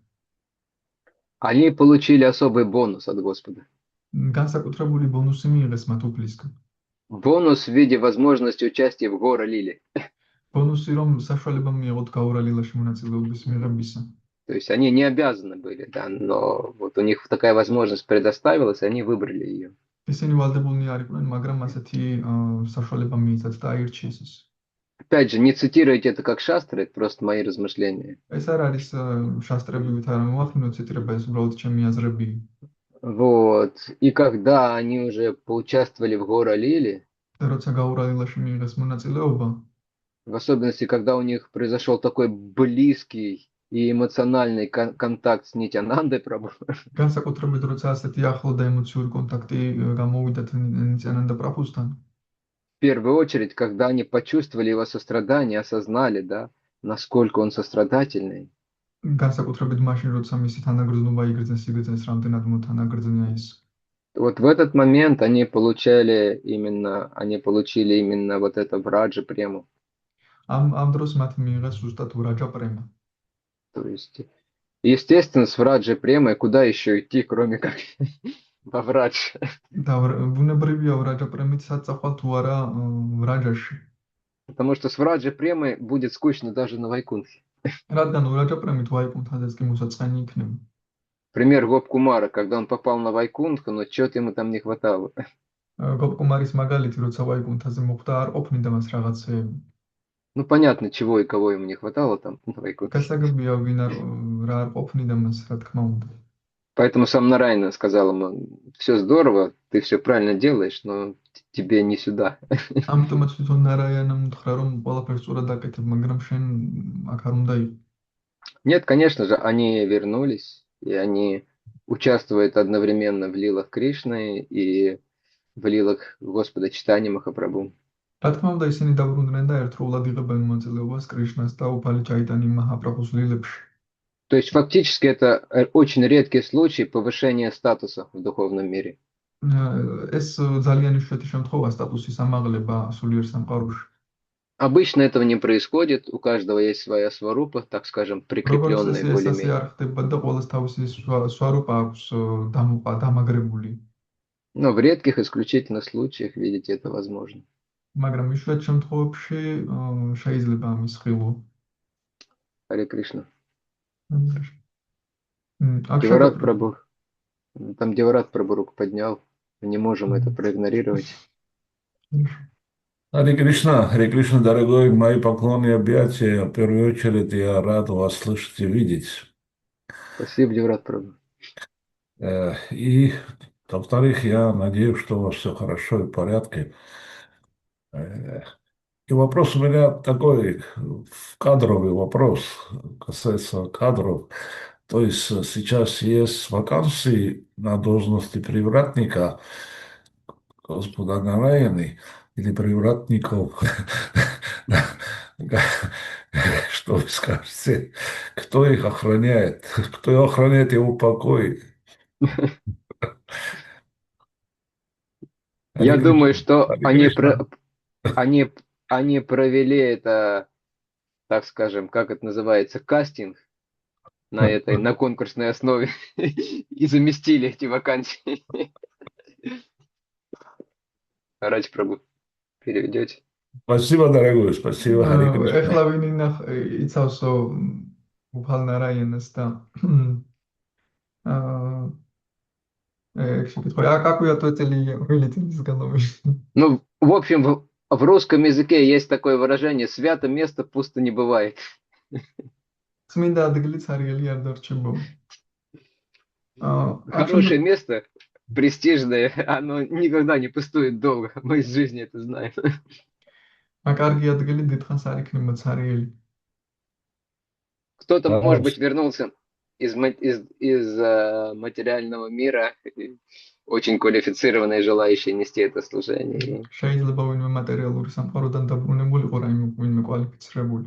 Они получили особый бонус от Господа. განსაკუთრებული ბონუსი მიიღეს მათ უფლისგან. Бонус в виде возможности участия в Гора Лили. ბონუსი რომ საშუალება მიიღოთ გაურა ლილაში მონაწილეობის მიღებისა. То есть они не обязаны были, да, но вот у них такая возможность предоставилась, и они выбрали ее. ისინი ვალდებულნი არ იყვნენ, მაგრამ ასეთი საშუალება მიიცათ და აირჩიეს ის. Опять же, не цитируйте это как шастры, это просто мои размышления. ეს არ არის შასტრებივით არ მოახდინოთ ციტირება, ეს უბრალოდ ჩემი აზრები. Вот. И когда они уже поучаствовали в Гора Лили, და როცა გაურა ლილაში მიიღეს მონაწილეობა, в особенности, когда у них произошел такой близкий и эмоциональный контакт с Нитянандой Прабху, განსაკუთრებით როცა ასეთი ახლო და ემოციური კონტაქტი გამოვიდათ ნიციანანდა პრაბჰუსთან, в первую очередь, когда они почувствовали его сострадание, осознали, да, насколько он сострадательный, განსაკუთრებით მაშინ როცა მისი თანაგრძნობა იგრძნეს, რამდენად მოთანაგრძნია ის. вот в этот момент они получили именно вот это враджа прему. ამ დროს მათ მიიღეს ზუსტად ვრაჯა პრემა. То есть, естественно, с враджа премой куда еще идти, кроме как во врадж. და ბუნებრივია ვრაჯა პრემით საწახვა თუ არა ვრაჯაში. Потому что с враджа премой будет скучно даже на Вайкунтхе. რადგან ვრაჯა პრემით ვაიკუნთაზეც კი მოსაწყენი იქნება. Пример Гопкумара, когда он попал на Вайкунтху, но чего-то ему там не хватало. გოპკუმარის მაგალითი, როცა ვაიკუნთაზე მოხვდა, არ ყოფნიდა მას რაღაცეები. Ну, понятно, чего и кого ему не хватало там на Вайкунтхе. გასაგებია ვინ რა არ ყოფნიდა მას, რა თქმა უნდა. Поэтому сам Нарайна сказал ему, все здорово, ты все правильно делаешь, но тебе не сюда. ამიტომაც თვითონ ნარაიანამ უთხრა, რომ ყველაფერს სწორად აკეთებ, მაგრამ შენ აქ არ უნდა იყო. Нет, конечно же, они вернулись, и они участвуют одновременно в лилах Кришны и в лилах Господа Читания Махапрабху. რა თქმა უნდა, ისინი დაბრუნდნენ და ერთდროულად იღებენ მონაწილეობას კრიშნას და უფალი ჩაიტანი მაჰაპრაბჰუს ლილებში. То есть фактически это очень редкий случай повышения статуса в духовном мире. ეს ძალიან იშვიათი შემთხვევა სტატუსის ამაღლება სულიერ სამყაროში. Обычно этого не происходит, у каждого есть своя сварупа, так скажем, прикрепленная более-менее. არ ხდება და ყოველს თავისი სვარუპა აქვს დამაგრებული. Но в редких исключительных случаях, видите, это возможно. მაგრამ იშვიათ შემთხვევებში შეიძლება ამის ხილვა. Харе Кришна. აქ Деварат Прабху. Там Деварат Прабху руку поднял. Мы не можем это проигнорировать. Харе Кришна, дорогой, мои поклоны и объятия. В первую очередь я рад вас слышать и видеть. Спасибо, Деварат Прабху. И, во-вторых, я надеюсь, что у вас все хорошо и в порядке. И вопрос у меня такой, кадровый вопрос, касается кадров. То есть сейчас есть вакансии на должности привратника Господа Нараяны или привратников. Что вы скажете? Кто их охраняет? Кто охраняет его покой? Я думаю, что они провели это, так скажем, как это называется, кастинг на конкурсной основе и заместили эти вакансии. Радж Прабху, переведете? Спасибо, дорогой, спасибо. ეხლა ვინ იცავსო უფალ ნარაიანას და Ну, в общем, в русском языке есть такое выражение «свято место пусто не бывает». Хорошее место, престижное, оно никогда не пустует долго. Мы из жизни это знаем. კარგი ადგილი დიდხანს არ იქნება ცარიელი. Кто-то, может быть, Пожалуйста. вернулся из материального мира, и очень квалифицированные, желающие нести это служение. И შეიძლება ვინმე მატერიალური სამყაროდან დაბრუნებულიყო, ვინმე კვალიფიცირებული.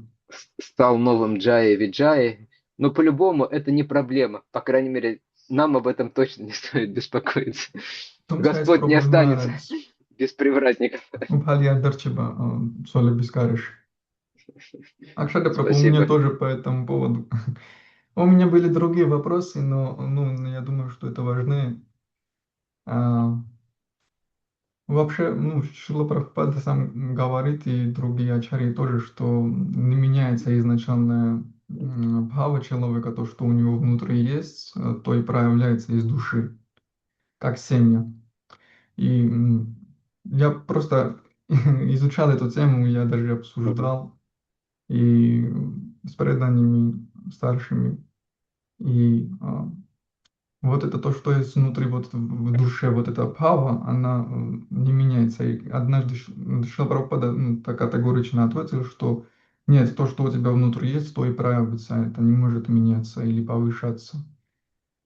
стал новым Джае Виджае. Но по-любому это не проблема. По крайней мере, нам об этом точно не стоит беспокоиться. თუმცა ეს Господь не პრობლემა არ останется არის. без привратников. უფალი არ დარჩება ცოლების გარეშე. А, кстати, у меня Спасибо. тоже по этому поводу. У меня были другие вопросы, но я думаю, что это важнее. Вообще, Шрила Прабхупада сам говорит, и другие ачарьи тоже, что не меняется изначальная бхава человека, то, что у него внутри есть, то и проявляется из души, как семя. И я просто изучал эту тему, я даже обсуждал и с преданными старшими. И вот это то, что есть внутри, вот в душе, вот эта бхава, она не меняется. И однажды Шрила Прабхупада так категорично ответил, что нет, то, что у тебя внутри есть, то и проявится, это не может меняться или повышаться.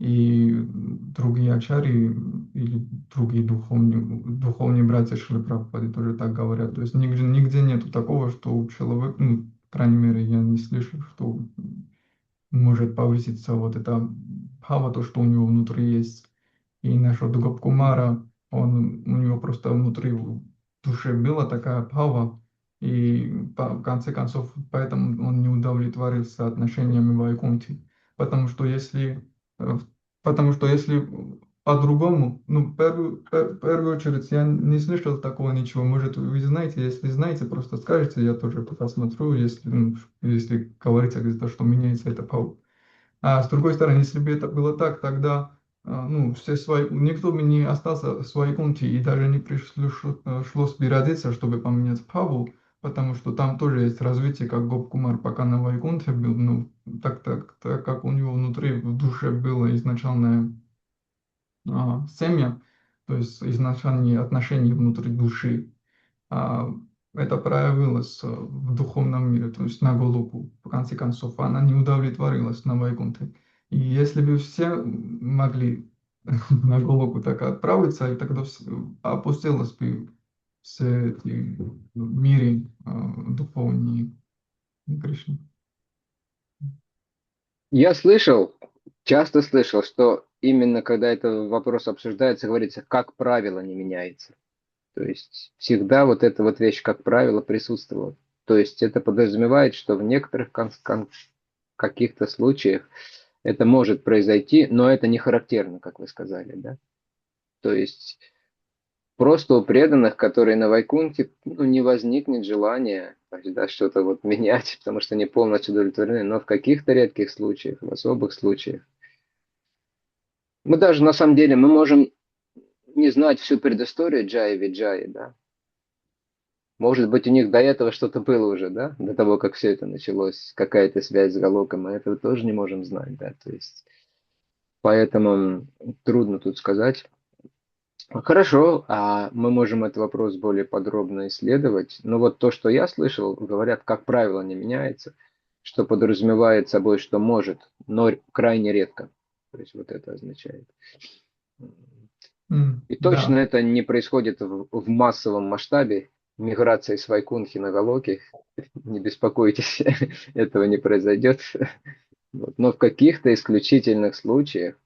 И другие ачарьи или другие духовные братья Шрилы Прабхупады тоже так говорят. То есть нигде нету такого, что у человека, по крайней мере, я не слышал, что может повыситься вот эта бхава, то, что у него внутри есть. И наш вот Гопкумара, у него просто внутри в душе была такая бхава, и в конце концов, поэтому он не удовлетворился отношениями в Вайкунтхе. Потому что если по-другому, в первую очередь, я не слышал такого ничего. Может, вы знаете, если знаете, просто скажите, я тоже посмотрю, если говорится где-то, что меняется эта бхава. А с другой стороны, если бы это было так, тогда никто бы не остался в своей комнате и даже не пришлось бы родиться, чтобы поменять бхаву, потому что там тоже есть развитие, как Гопкумар пока на Вайкунтхе был, так как у него внутри, в душе было изначальное семя, то есть изначальные отношения внутри души. Это проявилось в духовном мире, то есть на Голуку, в конце концов, она не удовлетворилась на Вайкунтхе. И если бы все могли на Голуку так отправиться, и тогда опустилось бы все эти миры духовные Кришны. Я часто слышал, что именно когда этот вопрос обсуждается, говорится, как правило не меняется. То есть всегда вот эта вот вещь, как правило, присутствовала. То есть это подразумевает, что в некоторых каких-то случаях это может произойти, но это не характерно, как вы сказали, да? То есть просто у преданных, которые на Вайкунтхе, не возникнет желания что-то вот менять, потому что они полностью удовлетворены, но в каких-то редких случаях, в особых случаях. Мы даже, на самом деле, мы можем не знать всю предысторию Джая Виджая, да. Может быть, у них до этого что-то было уже, да, до того, как все это началось, какая-то связь с Галоком, мы этого тоже не можем знать, да, то есть, поэтому трудно тут сказать. Хорошо, а мы можем этот вопрос более подробно исследовать, но вот то, что я слышал, говорят, как правило, не меняется, что подразумевает собой, что может, но крайне редко, то есть вот это означает. И точно Да. это не происходит в массовом масштабе, миграции с Вайкунтхи на Галоки. Не беспокойтесь, этого не произойдет. Но в каких-то исключительных случаях,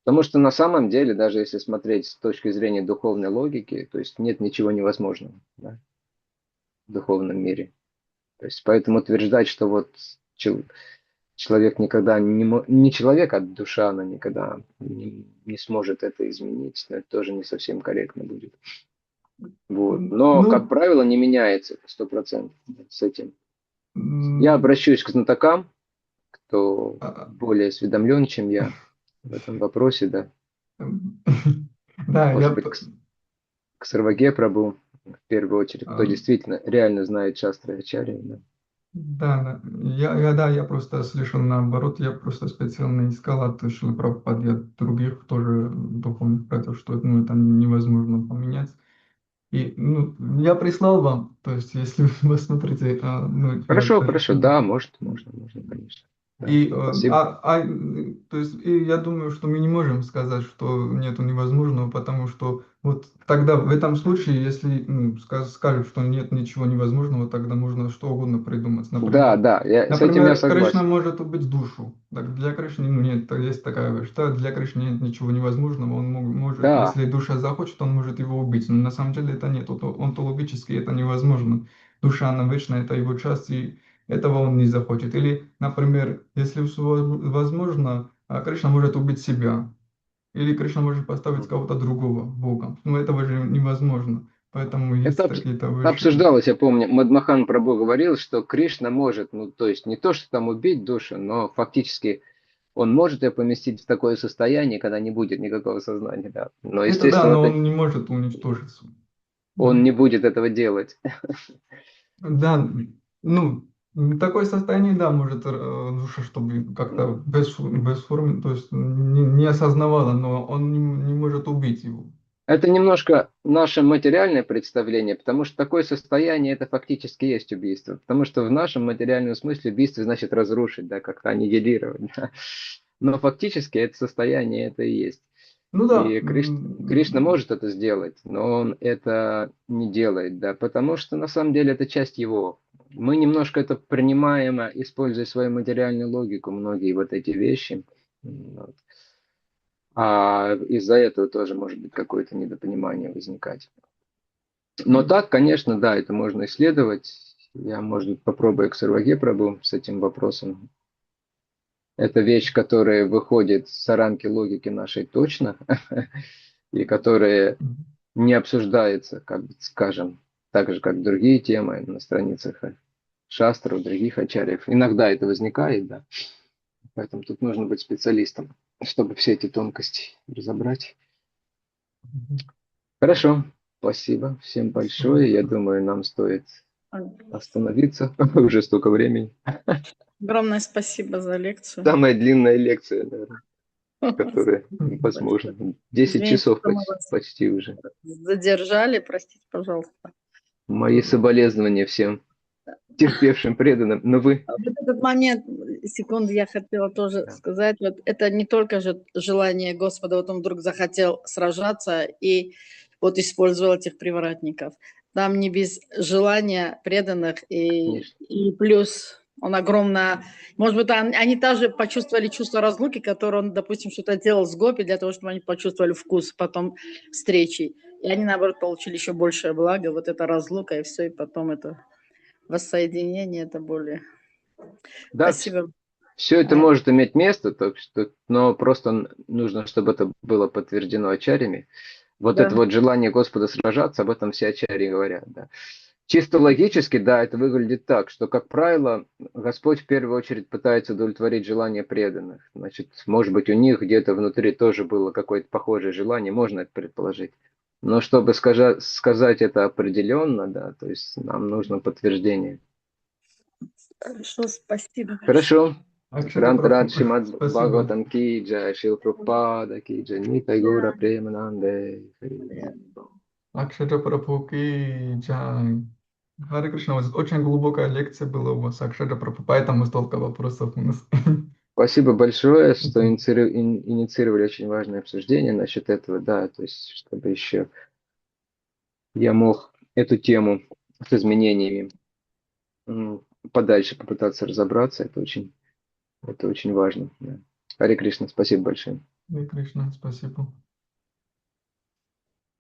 потому что на самом деле, даже если смотреть с точки зрения духовной логики, то есть нет ничего невозможного, да, в духовном мире. То есть поэтому утверждать, что вот человек никогда не человек, а душа, она никогда не сможет это изменить. Но это тоже не совсем корректно будет. Вот. Но, как правило, не меняется 100% с этим. Я обращусь к знатокам, кто более осведомлен, чем я в этом вопросе, да. Да, Может быть, к Сарваге Прабху, в первую очередь, кто действительно реально знает шастры ачарьи, да. Да. Я просто слышал наоборот, я просто специально искал от Шрилы Прабхупады, от других тоже духовных братьев, что это невозможно поменять. И я прислал вам, то есть если вы смотрите, я Хорошо, даже... хорошо, да, можно, конечно. Да, И, спасибо. то есть, и я думаю, что мы не можем сказать, что нету невозможного, потому что вот тогда в этом случае, если скажут, что нет ничего невозможного, тогда можно что угодно придумать. Да, Например, да, с этим я Кришна согласен. может убить душу. Так для Кришны нет, есть такая вещь, да, для Кришны нет ничего невозможного, он может, Да, если душа захочет, он может его убить, но на самом деле это нет, онтологически это невозможно. Душа, она вечная, это его часть, и этого он не захочет. Или, например, если возможно, Кришна может убить себя, или Кришна может поставить кого-то другого Богом. Но этого же невозможно. Поэтому это есть такие-то вещи. обсуждалось, я помню, Мадмахан Прабху говорил, что Кришна может, ну, то есть не то, что там убить душу, но фактически он может ее поместить в такое состояние, когда не будет никакого сознания, да. Но, Это да, естественно, но это, он не может уничтожиться. он Да, не будет этого делать. да, ну, такое состояние, да, может душа, чтобы как-то без формы, то есть не осознавала, но он не может убить его. Это немножко наше материальное представление, потому что такое состояние это фактически есть убийство. Потому что в нашем материальном смысле убийство значит разрушить, да, как-то аннигилировать. Да. Но фактически это состояние это и есть. Ну да, И Кришна может это сделать, но он это не делает, да, потому что на самом деле это часть его. Мы немножко это принимаем, используя свою материальную логику, многие вот эти вещи. Вот. А из-за этого тоже может быть какое-то недопонимание возникать. Но так, конечно, да, это можно исследовать. Я, может быть, попробую к Сарваге Прабху с этим вопросом. Это вещь, которая выходит за рамки логики нашей точно, и которая не обсуждается, как бы, скажем, так же, как другие темы на страницах шастров, других ачарьев. Иногда это возникает, да. Поэтому тут нужно быть специалистом, чтобы все эти тонкости разобрать. Хорошо, спасибо всем большое. Я думаю, нам стоит остановиться. Уже столько времени. Огромное спасибо за лекцию. Самая длинная лекция, наверное, которая возможна. 10 Извините, часов что мы вас почти уже. задержали, простите, пожалуйста. Мои соболезнования всем терпевшим, преданным. Но вы... Вот этот момент, секунду, я хотела тоже Да. сказать, вот это не только же желание Господа, вот он вдруг захотел сражаться и вот использовал этих привратников. Там не без желания преданных и плюс он огромно, может быть, они тоже почувствовали чувство разлуки, которое он, допустим, что-то делал с Гопи для того, чтобы они почувствовали вкус потом встречи. И они, наоборот, получили еще большее благо, вот эта разлука и все, и потом это воссоединение, это более... Да, Спасибо. все это может иметь место, но просто нужно, чтобы это было подтверждено ачарьями. Вот Да. это вот желание Господа сражаться, об этом все ачарьи говорят. Да. Чисто логически, да, это выглядит так, что, как правило, Господь в первую очередь пытается удовлетворить желания преданных. Значит, может быть, у них где-то внутри тоже было какое-то похожее желание, можно это предположить. Но чтобы сказать это определенно, да, то есть нам нужно подтверждение. Хорошо, спасибо. Хорошо. Акшата Грантарад Прабху, Шримад спасибо. Бхагаватам ки джай, Шрила Прабхупада ки джай, Нитай Гаура Премананде. Акшата Прабху ки джай. Харе Кришна, вот очень глубокая лекция была у вас, Акшата Прабху, поэтому столько вопросов у нас. Спасибо большое, что инициировали очень важное обсуждение насчет этого, да, то есть, чтобы еще я мог эту тему с изменениями подальше попытаться разобраться, это очень важно. Да. Харе Кришна, спасибо большое. Харе Кришна, спасибо.